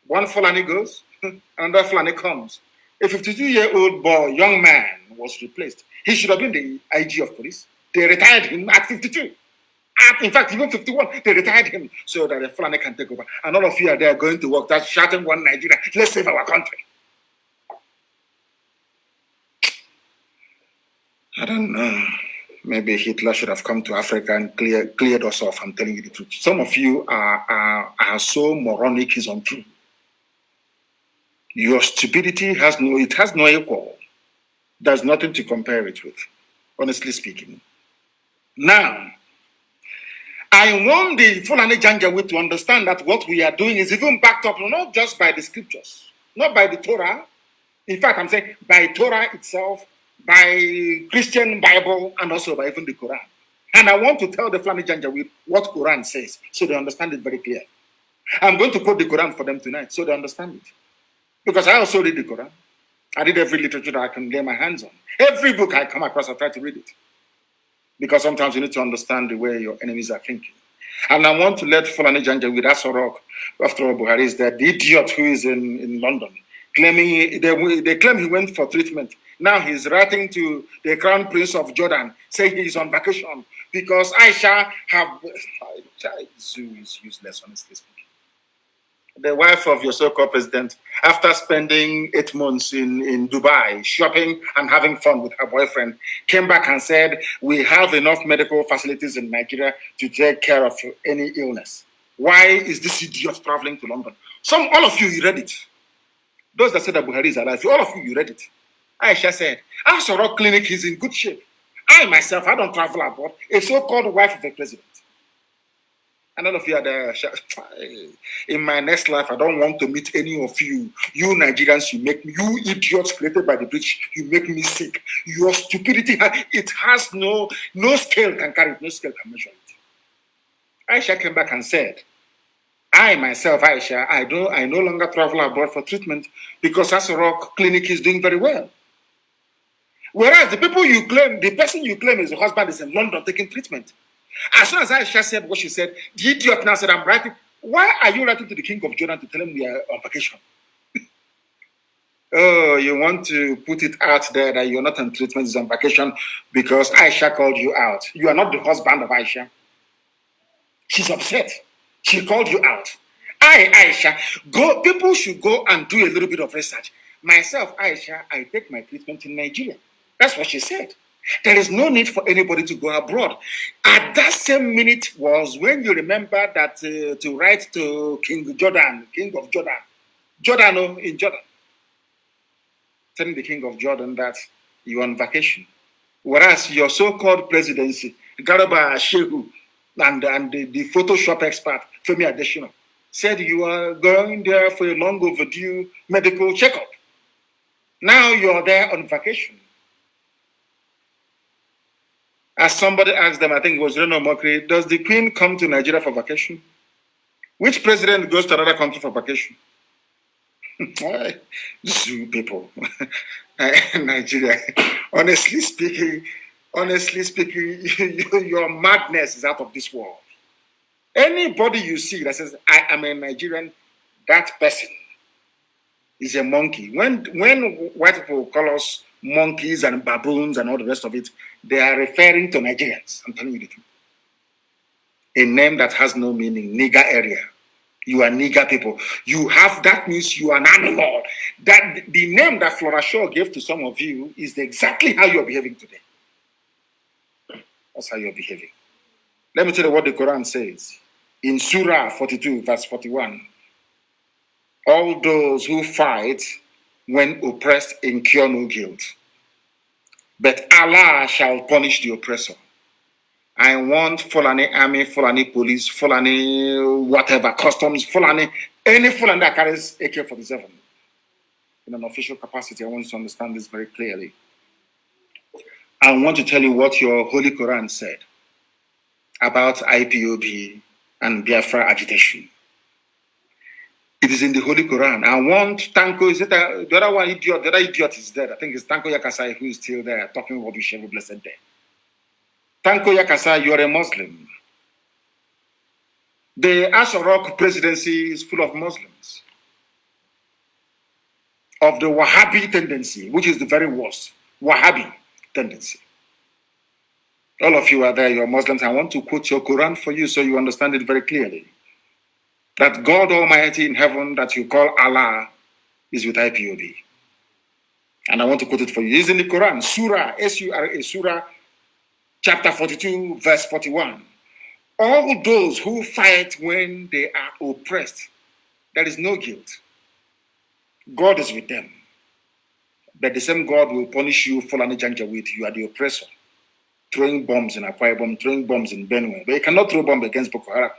One Fulani goes, another Fulani comes. A 52-year-old boy, young man, was replaced. He should have been the IG of police. They retired him at 52. In fact, even 51, they retired him so that the Fulani can take over. And all of you are there going to work, that's shouting one Nigeria. Let's save our country. I don't know. Maybe Hitler should have come to Africa and cleared us off. I'm telling you the truth. Some of you are so moronic, it's untrue. Your stupidity has no equal. There's nothing to compare it with, honestly speaking. Now, I want the Fulani Janjaweed to understand that what we are doing is even backed up not just by the scriptures, not by the Torah. In fact, I'm saying by Torah itself, by Christian Bible, and also by even the Quran. And I want to tell the Fulani Janjaweed what Quran says, so they understand it very clearly. I'm going to quote the Quran for them tonight, so they understand it. Because I also read the Quran. I read every literature that I can lay my hands on. Every book I come across, I try to read it. Because sometimes you need to understand the way your enemies are thinking. And I want to let Fulani Janja with Asorok, after all, Buhari is there, the idiot who is in London, claiming they claim he went for treatment. Now he's writing to the Crown Prince of Jordan, saying he's on vacation because Aisha Zoo is useless, honestly speaking. The wife of your so-called president, after spending 8 months in Dubai, shopping and having fun with her boyfriend, came back and said, we have enough medical facilities in Nigeria to take care of any illness. Why is this idiot traveling to London? All of you read it. Those that said that Buhari is alive, all of you read it. Aisha said, Asoro Clinic is in good shape. I myself, I don't travel abroad. A so-called wife of the president. And all of you are there. In my next life, I don't want to meet any of you. You Nigerians, you idiots created by the British, you make me sick. Your stupidity, it has no scale can carry it, no scale can measure it. Aisha came back and said, I myself, Aisha, I no longer travel abroad for treatment because Asorok Clinic is doing very well. Whereas the person you claim is the husband is in London taking treatment. As soon as Aisha said what she said, the idiot now said, I'm writing. Why are you writing to the king of Jordan to tell him we are on vacation? Oh, you want to put it out there that you're not on treatment, it's on vacation because Aisha called you out. You are not the husband of Aisha. She's upset. She called you out. Aisha, people should go and do a little bit of research. Myself, Aisha, I take my treatment in Nigeria. That's what she said. There is no need for anybody to go abroad. At that same minute was when you remember that to write to King of Jordan, in Jordan, telling the King of Jordan that you're on vacation. Whereas your so-called presidency, Garaba Shehu, and the Photoshop expert, Femi Adesina, said you are going there for a long overdue medical checkup. Now you're there on vacation. As somebody asked them, I think it was Reno Mokri, does the Queen come to Nigeria for vacation? Which president goes to another country for vacation? Zoo people. Nigeria. Honestly speaking, your madness is out of this world. Anybody you see that says, I am a Nigerian, that person is a monkey. When white people call us monkeys and baboons and all the rest of it, they are referring to Nigerians. I'm telling you the truth. A name that has no meaning, nigger area. You are nigger people. That means you are an animal. That the name that Flora Shaw gave to some of you is exactly how you're behaving today. That's how you're behaving. Let me tell you what the Quran says. In Surah 42, verse 41. All those who fight when oppressed incur no guilt, but Allah shall punish the oppressor. I want Fulani army, Fulani police, Fulani whatever, customs, Fulani, any Fulani that carries AK-47 in an official capacity. I want you to understand this very clearly. I want to tell you what your Holy Quran said about IPOB and Biafra agitation. It is in the Holy Quran. I want Tanko, is it the other one idiot? The other idiot is dead. I think it's Tanko Yakasai who is still there talking rubbish every blessed day. Tanko Yakasai, you're a Muslim. The Asharok presidency is full of Muslims. Of the Wahhabi tendency, which is the very worst. Wahhabi tendency. All of you are there, you're Muslims. I want to quote your Quran for you so you understand it very clearly. That God Almighty in heaven that you call Allah is with IPOB. And I want to quote it for you. It's in the Quran, Surah, S-U-R-A, Surah, chapter 42, verse 41. All those who fight when they are oppressed, there is no guilt. God is with them. But the same God will punish you, Fulani Janjaweed. You are the oppressor. Throwing bombs in Akwa Ibom, throwing bombs in Benue. But you cannot throw bombs against Boko Haram.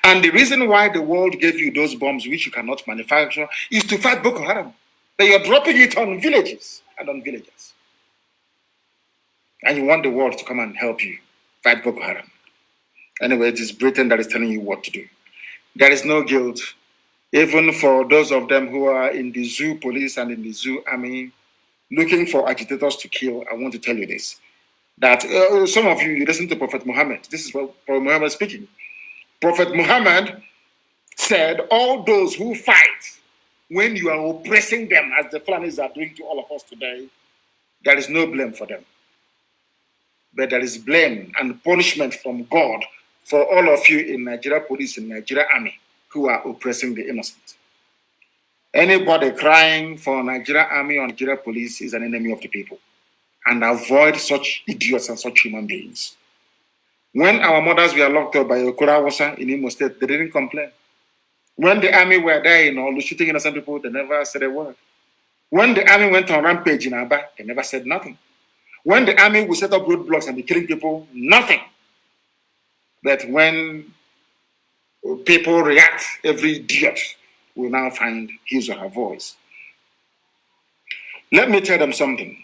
And the reason why the world gave you those bombs which you cannot manufacture is to fight Boko Haram. But you're dropping it on villages and on villagers. And you want the world to come and help you fight Boko Haram. Anyway, it is Britain that is telling you what to do. There is no guilt, even for those of them who are in the zoo police and in the zoo army looking for agitators to kill. I want to tell you this, that some of you listen to Prophet Muhammad. This is Prophet Muhammad speaking. Prophet Muhammad said, all those who fight when you are oppressing them, as the Fulanis are doing to all of us today, there is no blame for them. But there is blame and punishment from God for all of you in Nigeria police and Nigeria army who are oppressing the innocent. Anybody crying for Nigeria army or Nigeria police is an enemy of the people. And avoid such idiots and such human beings. When our mothers were locked up by Okura Wasa in Imo State, they didn't complain. When the army were dying or shooting innocent people, they never said a word. When the army went on rampage in Aba, they never said nothing. When the army would set up roadblocks and be killing people, nothing. But when people react, every idiot will now find his or her voice. Let me tell them something.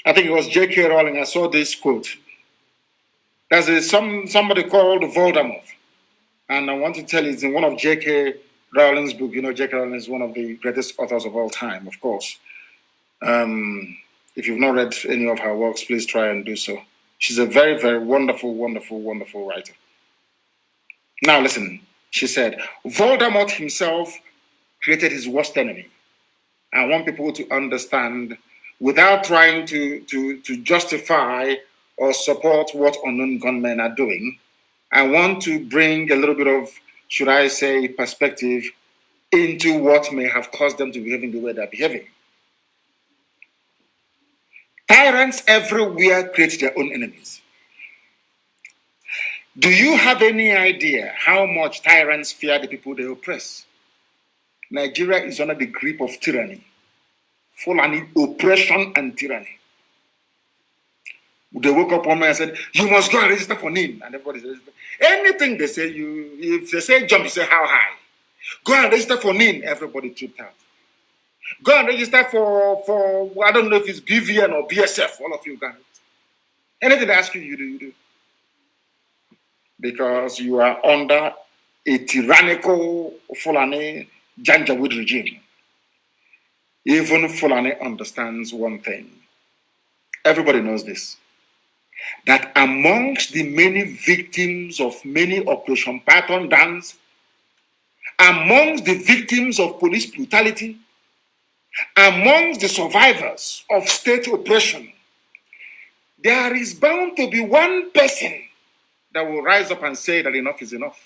I think it was J.K. Rowling. I saw this quote. There's somebody called Voldemort. And I want to tell you, it's in one of J.K. Rowling's book. You know, J.K. Rowling is one of the greatest authors of all time, of course. If you've not read any of her works, please try and do so. She's a very, very wonderful, wonderful, wonderful writer. Now listen, she said, Voldemort himself created his worst enemy. I want people to understand, without trying to justify or support what unknown gunmen are doing, I want to bring a little bit of, should I say, perspective into what may have caused them to behave in the way they're behaving. Tyrants everywhere create their own enemies. Do you have any idea how much tyrants fear the people they oppress? Nigeria is under the grip of tyranny, full oppression and tyranny. They woke up one man and said, you must go and register for NIN. And everybody says, anything they say, if they say jump, you say how high. Go and register for NIN. Everybody tripped out. Go and register for I don't know if it's BVN or BSF. All of you guys. Anything they ask you, you do, you do. Because you are under a tyrannical Fulani Janjaweed regime. Even Fulani understands one thing. Everybody knows this. That amongst the many victims of many Operation Python dance, amongst the victims of police brutality, amongst the survivors of state oppression, there is bound to be one person that will rise up and say that enough is enough.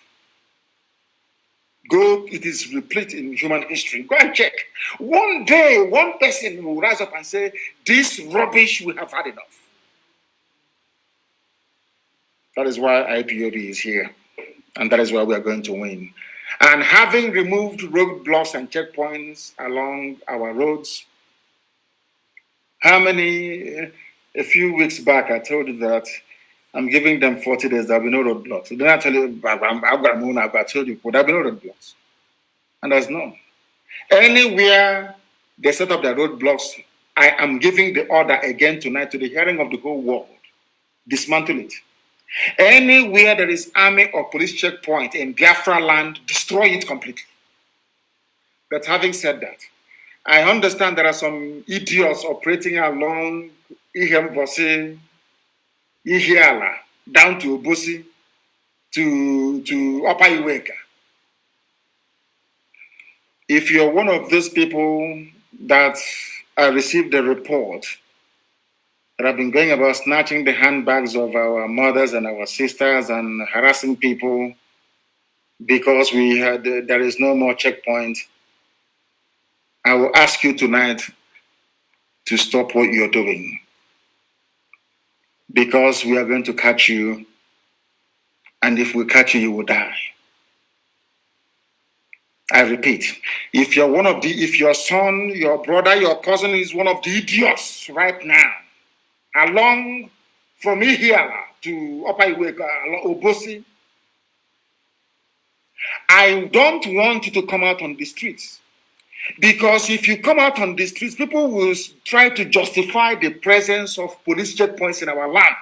Go, it is replete in human history. Go and check. One day, one person will rise up and say, this rubbish, we have had enough. That is why IPOB is here. And that is why we are going to win. And having removed roadblocks and checkpoints along our roads, a few weeks back, I told you that I'm giving them 40 days, there'll be no roadblocks. So then I tell you, I told you, there'll be no roadblocks. And there's none. Anywhere they set up their roadblocks, I am giving the order again tonight to the hearing of the whole world. Dismantle it. Anywhere there is army or police checkpoint in Biafra land, destroy it completely. But having said that, I understand there are some idiots operating along Ihemvosi, Ihiala, down to Obosi, to Upper Iweka. If you're one of those people that received a report that have been going about snatching the handbags of our mothers and our sisters and harassing people because there is no more checkpoint, I will ask you tonight to stop what you're doing, because we are going to catch you, and if we catch you, you will die. I repeat, if your son, your brother, your cousin is one of the idiots right now, along from Ihiala to Upper Iweka, Obosi, I don't want you to come out on the streets. Because if you come out on the streets, people will try to justify the presence of police checkpoints in our land.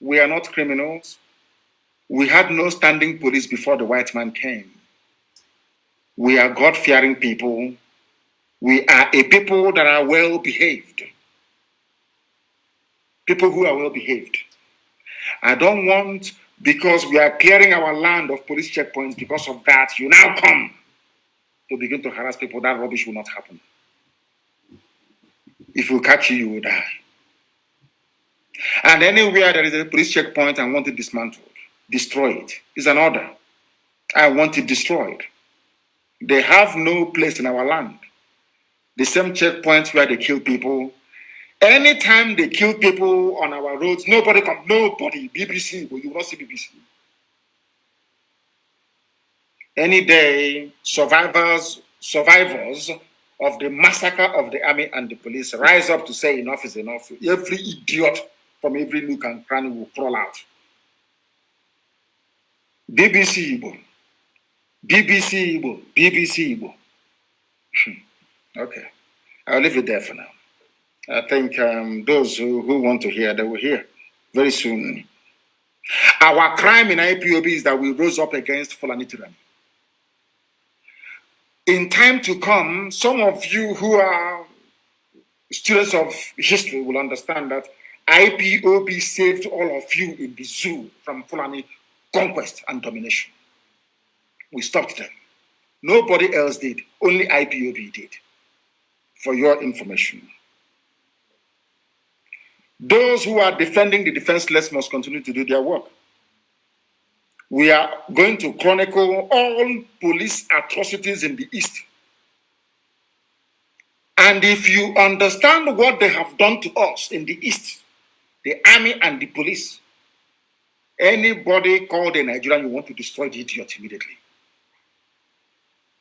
We are not criminals. We had no standing police before the white man came. We are God-fearing people. We are a people that are well-behaved. People who are well-behaved. I don't want Because we are clearing our land of police checkpoints, because of that, you now come to begin to harass people. That rubbish will not happen. If we catch you, you will die. And anywhere there is a police checkpoint, I want it dismantled, destroy it. It's an order. I want it destroyed. They have no place in our land. The same checkpoints where they kill people. Anytime they kill people on our roads, nobody comes. Nobody. BBC, but you will not see BBC. Any day, survivors of the massacre of the army and the police rise up to say enough is enough. Every idiot from every nook and cranny will crawl out. BBC Igbo. BBC Igbo. BBC Igbo. Okay. I'll leave it there for now. I think those who want to hear, they will hear very soon. Our crime in IPOB is that we rose up against Fulani tyranny. In time to come, some of you who are students of history will understand that IPOB saved all of you in the zoo from Fulani conquest and domination. We stopped them. Nobody else did. Only IPOB did. For your information. Those who are defending the defenseless must continue to do their work. We are going to chronicle all police atrocities in the East. And if you understand what they have done to us in the East, the army and the police, anybody called a Nigerian, you want to destroy the idiot immediately.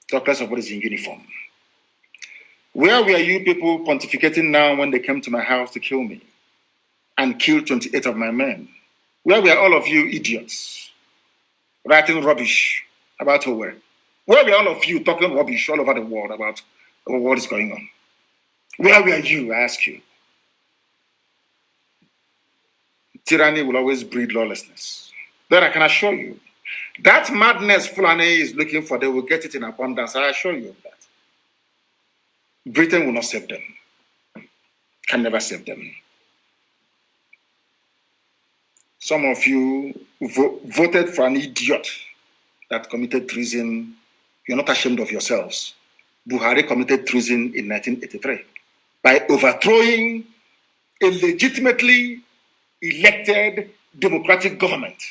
Talk less of what is in uniform. Where were you people pontificating now when they came to my house to kill me and kill 28 of my men? Where were all of you idiots writing rubbish about Owerri? Where were all of you talking rubbish all over the world about what is going on? Where were you, I ask you? Tyranny will always breed lawlessness. Then I can assure you, that madness Fulani is looking for, they will get it in abundance. I assure you of that. Britain will not save them. Can never save them. Some of you voted for an idiot that committed treason. You're not ashamed of yourselves. Buhari committed treason in 1983 by overthrowing a legitimately elected democratic government.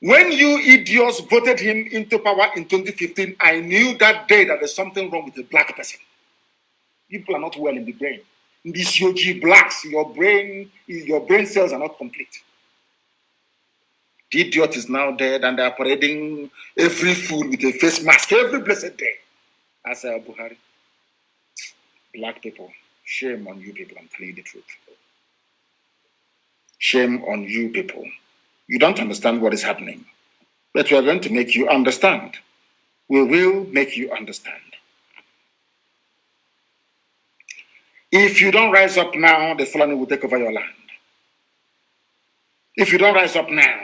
When you idiots voted him into power in 2015, I knew that day that there's something wrong with a black person. People are not well in the brain. These UG blacks, your brain cells are not complete. The idiot is now dead and they are parading every fool with a face mask every blessed day. As Buhari. Black people, shame on you people, I'm telling you the truth. Shame on you people. You don't understand what is happening. But we are going to make you understand. We will make you understand. If you don't rise up now, the Fulani will take over your land. If you don't rise up now,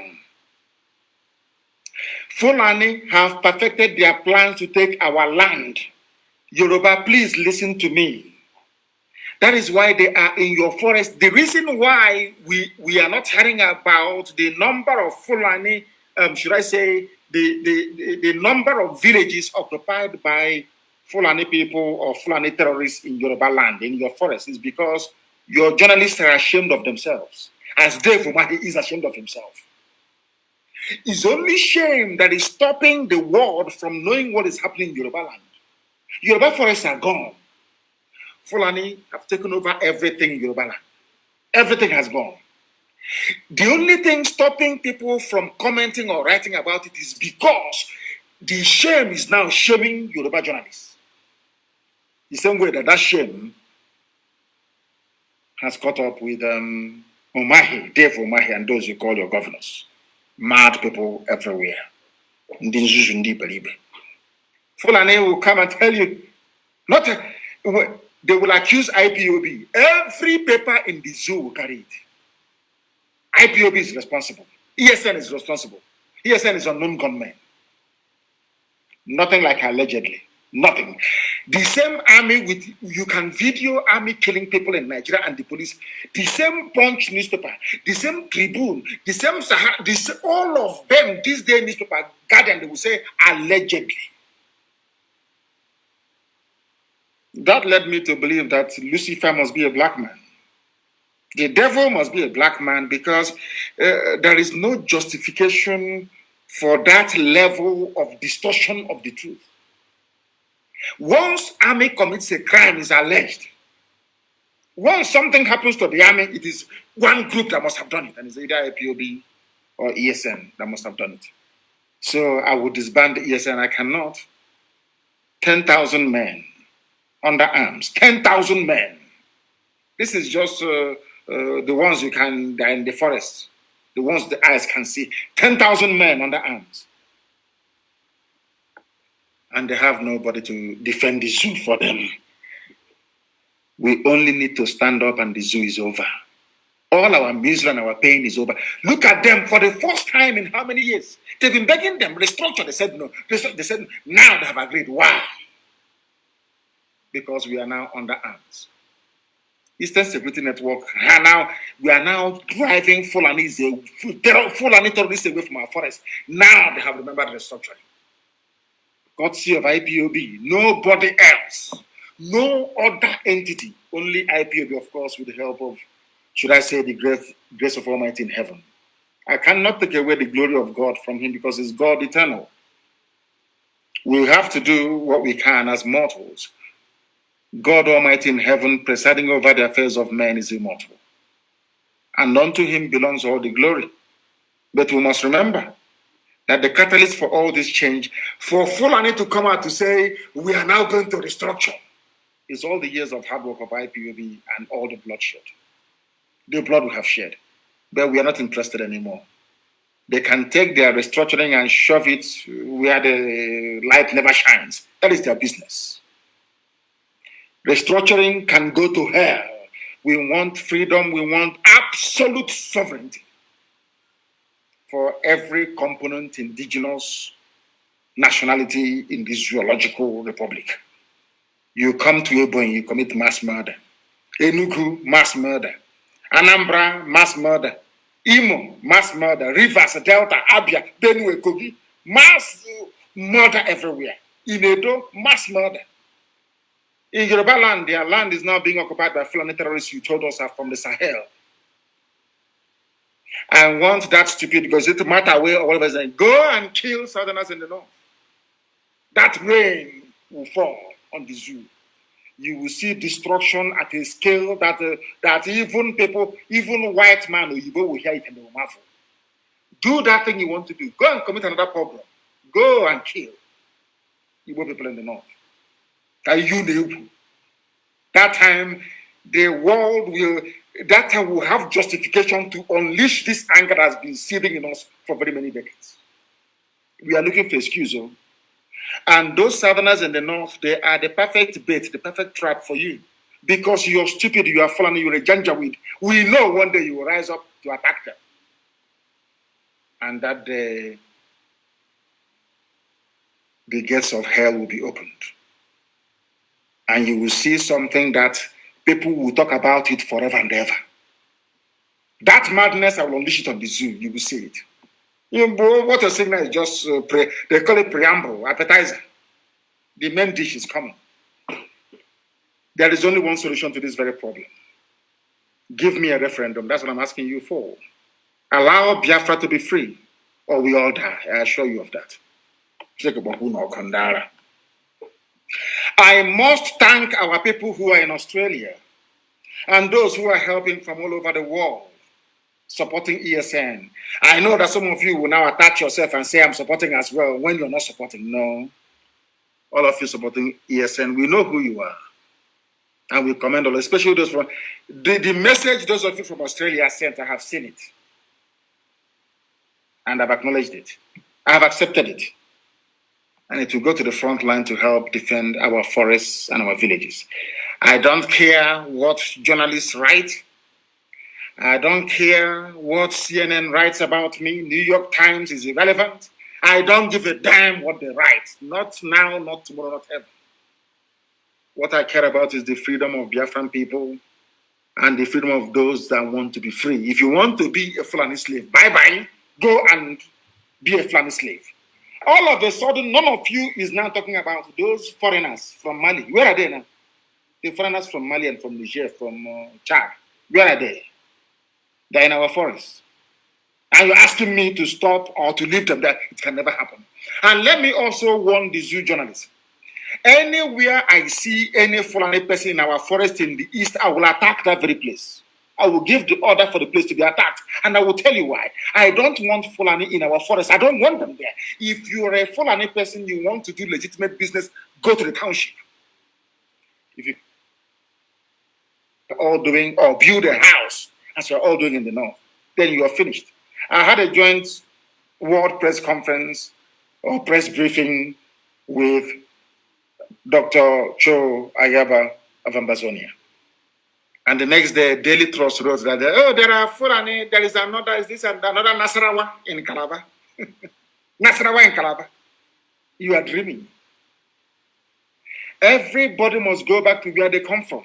Fulani have perfected their plans to take our land. Yoruba, please listen to me. That is why they are in your forest. The reason why we are not hearing about the number of Fulani, should I say, the number of villages occupied by Fulani people or Fulani terrorists in Yoruba land, in your forest, is because your journalists are ashamed of themselves, as Dave Umahi is ashamed of himself. It's only shame that is stopping the world from knowing what is happening in Yoruba land. Yoruba forests are gone. Fulani have taken over everything in Yoruba land. Everything has gone. The only thing stopping people from commenting or writing about it is because the shame is now shaming Yoruba journalists. The same way that shame has caught up with Umahi, Dave Umahi, and those you call your governors. Mad people everywhere. Fulani will come and tell you, they will accuse IPOB. Every paper in the zoo will carry it. IPOB is responsible. ESN is responsible. ESN is unknown gunmen. Nothing like allegedly. Nothing. The same army with, you can video army killing people in Nigeria and the police. The same Punch newspaper, the same Tribune, the same Sahara, all of them, this day newspaper, Guardian, they will say allegedly. That led me to believe that Lucifer must be a black man. The devil must be a black man, because there is no justification for that level of distortion of the truth. Once army commits a crime, is alleged. Once something happens to the army, it is one group that must have done it, and it's either IPOB or ESN that must have done it. So I would disband the ESN. I cannot. 10,000 men under arms. 10,000 men. This is just the ones you can, they're in the forest. The ones the eyes can see. 10,000 men under arms. And they have nobody to defend the zoo for them. We only need to stand up and the zoo is over. All our misery and our pain is over. Look at them for the first time in how many years? They've been begging them, restructure. They said no. They said now they have agreed. Why? Because we are now under arms. Eastern Security Network, now we are now driving Fulani terrorists away from our forest. Now they have remembered restructuring. Courtesy of IPOB, nobody else, no other entity, only IPOB, of course, with the help of, should I say, the grace of Almighty in heaven. I cannot take away the glory of God from him, because it's God eternal. We have to do what we can as mortals. God Almighty in heaven, presiding over the affairs of men, is immortal. And unto him belongs all the glory. But we must remember that the catalyst for all this change, for Fulani to come out to say, we are now going to restructure, is all the years of hard work of IPOB and all the bloodshed. The blood we have shed. But we are not interested anymore. They can take their restructuring and shove it where the light never shines. That is their business. Restructuring can go to hell. We want freedom. We want absolute sovereignty for every component indigenous nationality in this geological republic. You come to Ebonyi, you commit mass murder. Enugu, mass murder. Anambra, mass murder. Imo, mass murder. Rivers, Delta, Abia, Benue, Kogi, mass murder everywhere. In Edo, mass murder. In Yoruba land, their land is now being occupied by Fulani terrorists you told us are from the Sahel. I want that stupid, because it matter away or whatever, saying, go and kill Southerners in the north. That rain will fall on the zoo. You will see destruction at a scale that even people, even white man or Igbo will hear it and they will marvel. Do that thing you want to do. Go and commit another problem. Go and kill Igbo people in the north. That time, the world will have justification to unleash this anger that has been seething in us for very many decades. We are looking for excuse. And those Southerners in the north, they are the perfect bait, the perfect trap for you. Because you're stupid, you are fallen, you're a janjaweed. We know one day you will rise up to attack them. And that day, the gates of hell will be opened. And you will see something that people will talk about it forever and ever. That madness, I will unleash it on the zoo. You will see it. What you're saying now is just, they call it preamble, appetizer. The main dish is coming. There is only one solution to this very problem. Give me a referendum. That's what I'm asking you for. Allow Biafra to be free, or we all die. I assure you of that. I must thank our people who are in Australia and those who are helping from all over the world, supporting ESN. I know that some of you will now attach yourself and say, I'm supporting as well, when you're not supporting. No. All of you supporting ESN, we know who you are. And we commend all, especially those from the message those of you from Australia sent. I have seen it. And I've acknowledged it. I have accepted it. And it will go to the front line to help defend our forests and our villages. I don't care what journalists write. I don't care what CNN writes about me. New York Times is irrelevant. I don't give a damn what they write. Not now, not tomorrow, not ever. What I care about is the freedom of Biafran people and the freedom of those that want to be free. If you want to be a Fulani slave, bye-bye, go and be a Fulani slave. All of a sudden, none of you is now talking about those foreigners from Mali. Where are they now? The foreigners from Mali and from Niger, from Chad. Where are they? They're in our forests. And you're asking me to stop or to leave them there. It can never happen. And let me also warn the zoo journalists. Anywhere I see any Fulani person in our forest in the east, I will attack that very place. I will give the order for the place to be attacked. And I will tell you why. I don't want Fulani in our forest. I don't want them there. If you're a Fulani person, you want to do legitimate business, go to the township. If you're all doing or build a house, as we're all doing in the north, then you are finished. I had a joint world press conference or press briefing with Dr. Cho Ayaba of Ambazonia. And the next day, Daily Trust wrote that, there are Fulani, there is another, is this and another Nasarawa in Calabar. Nasarawa in Calabar. You are dreaming. Everybody must go back to where they come from.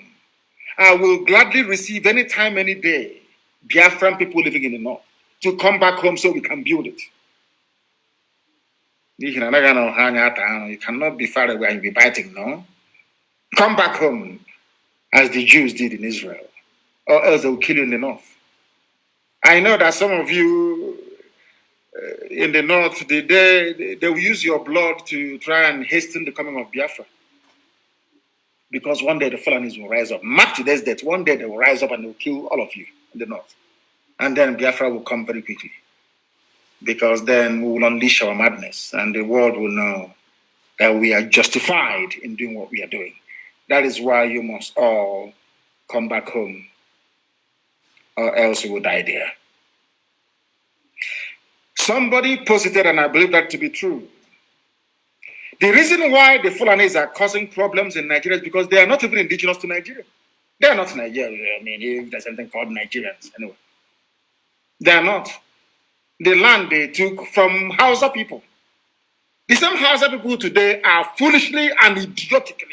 I will gladly receive any time, any day, Biafran people living in the north to come back home so we can build it. You cannot be far away and be biting, no? Come back home, as the Jews did in Israel, or else they will kill you in the north. I know that some of you in the north, they will use your blood to try and hasten the coming of Biafra. Because one day the Fulanis will rise up. Mark today's date, one day they will rise up and they will kill all of you in the north. And then Biafra will come very quickly. Because then we will unleash our madness and the world will know that we are justified in doing what we are doing. That is why you must all come back home, or else you will die there. Somebody posted, and I believe that to be true. The reason why the Fulanis are causing problems in Nigeria is because they are not even indigenous to Nigeria. They are not Nigerian. I mean, if there's something called Nigerians, anyway. They are not. The land they took from Hausa people. The same Hausa people today are foolishly and idiotically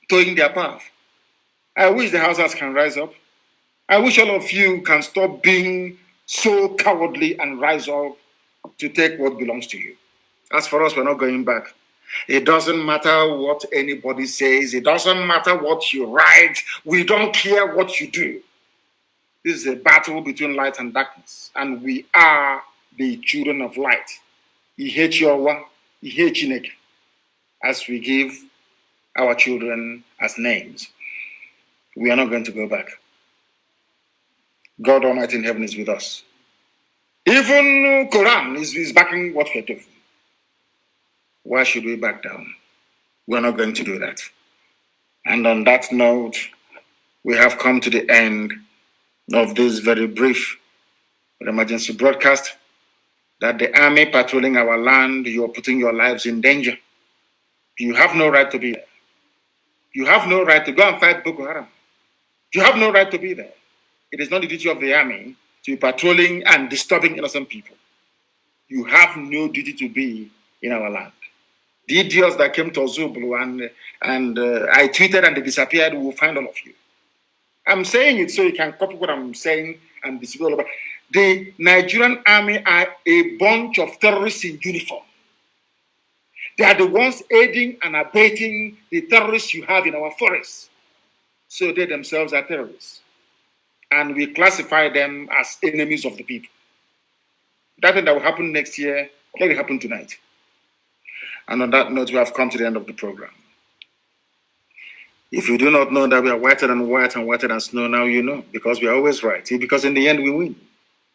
towing their path. I wish the Hausas can rise up. I wish all of you can stop being so cowardly and rise up to take what belongs to you. As for us, we're not going back. It doesn't matter what anybody says. It doesn't matter what you write. We don't care what you do. This is a battle between light and darkness. And we are the children of light. As we give our children as names. We are not going to go back. God Almighty in heaven is with us. Even Quran is backing what we're doing. Why should we back down? We're not going to do that. And on that note, we have come to the end of this very brief emergency broadcast that the army patrolling our land, you are putting your lives in danger. You have no right to be there. You have no right to go and fight Boko Haram. You have no right to be there. It is not the duty of the army to be patrolling and disturbing innocent people. You have no duty to be in our land. The idiots that came to Ozublu and I tweeted and they disappeared, we will find all of you. I'm saying it so you can copy what I'm saying and disappear all over. The Nigerian army are a bunch of terrorists in uniform. They are the ones aiding and abating the terrorists you have in our forests. So they themselves are terrorists. And we classify them as enemies of the people. That thing that will happen next year, let it happen tonight. And on that note, we have come to the end of the program. If you do not know that we are whiter than white and whiter than snow, now you know, because we are always right. Because in the end, we win.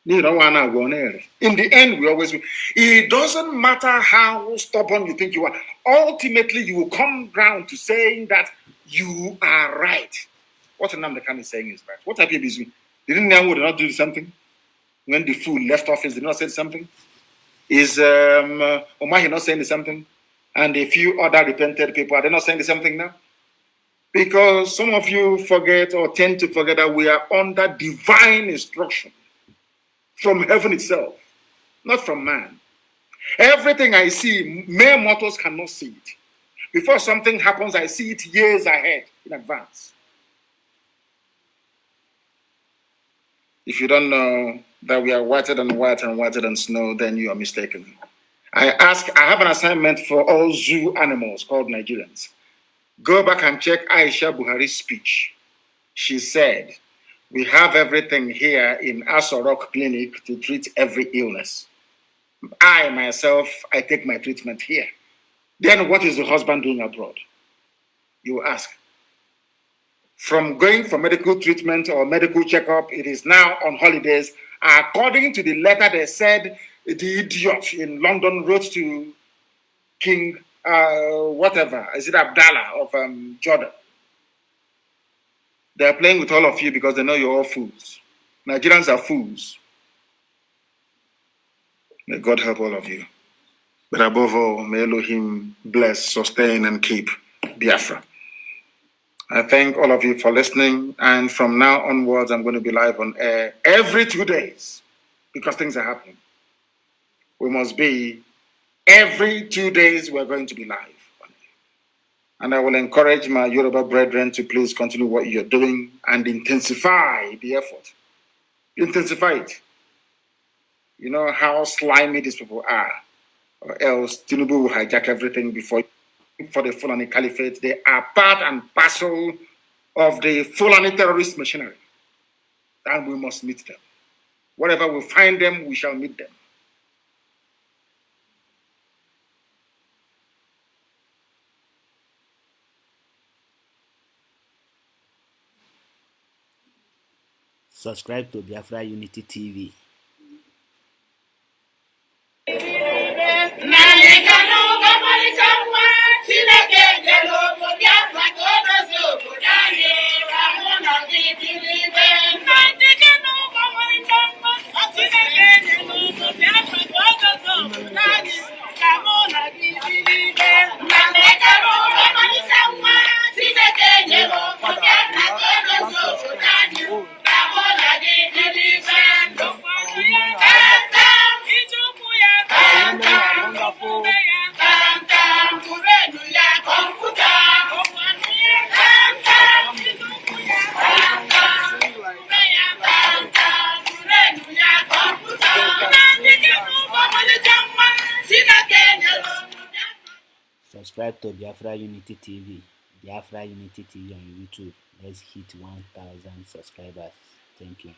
In the end, we always win. It doesn't matter how stubborn you think you are. Ultimately, you will come round to saying that you are right. What Nnamdi is saying is right. What IPOB is doing? Didn't Nnamd not do something? When the fool left office, did not say something? Is Omahi not saying something? And a few other repented people, are they not saying something now? Because some of you forget or tend to forget that we are under divine instruction from heaven itself, not from man. Everything I see, mere mortals cannot see it. Before something happens, I see it years ahead in advance. If you don't know that we are whiter than white and whiter than snow, then you are mistaken. I have an assignment for all zoo animals called Nigerians. Go back and check Aisha Buhari's speech. She said, we have everything here in Aso Rock Clinic to treat every illness. I myself, I take my treatment here. Then what is the husband doing abroad? You ask. From going for medical treatment or medical checkup, it is now on holidays. According to the letter they said, the idiot in London wrote to King, whatever, is it Abdallah of Jordan? They are playing with all of you because they know you're all fools. Nigerians are fools. May God help all of you. But above all, may Elohim bless, sustain, and keep Biafra. I thank all of you for listening. And from now onwards, I'm going to be live on air every 2 days because things are happening. We must be every 2 days, we're going to be live. And I will encourage my Yoruba brethren to please continue what you're doing and intensify the effort. Intensify it. You know how slimy these people are, or else Tinubu will hijack everything before for the Fulani Caliphate. They are part and parcel of the Fulani terrorist machinery. And we must meet them. Wherever we find them, we shall meet them. Subscribe to Biafra Unity TV. Subscribe to Biafra Unity TV. Biafra Unity TV on YouTube. Let's hit 1,000 subscribers. Thank you.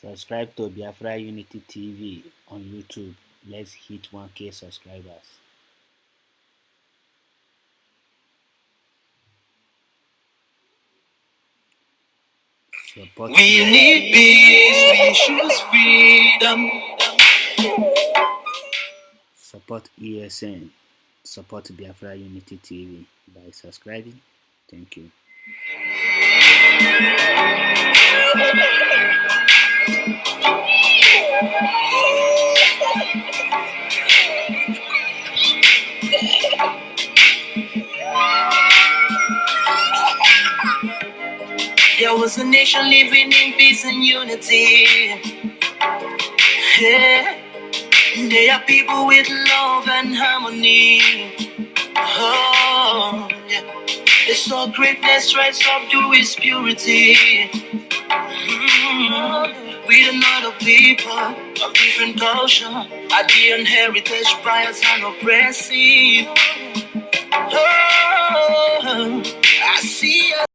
Subscribe to Biafra Unity TV on YouTube. Let's hit 1K subscribers. We need peace, we choose freedom. Support ESN. Support Biafra Unity TV by subscribing. Thank you. There was a nation living in peace and unity. Yeah, they are people with love and harmony. Oh, yeah. They saw greatness rise up to its purity. We are not a people of different culture. Our DNA heritage bias and oppressive. Oh,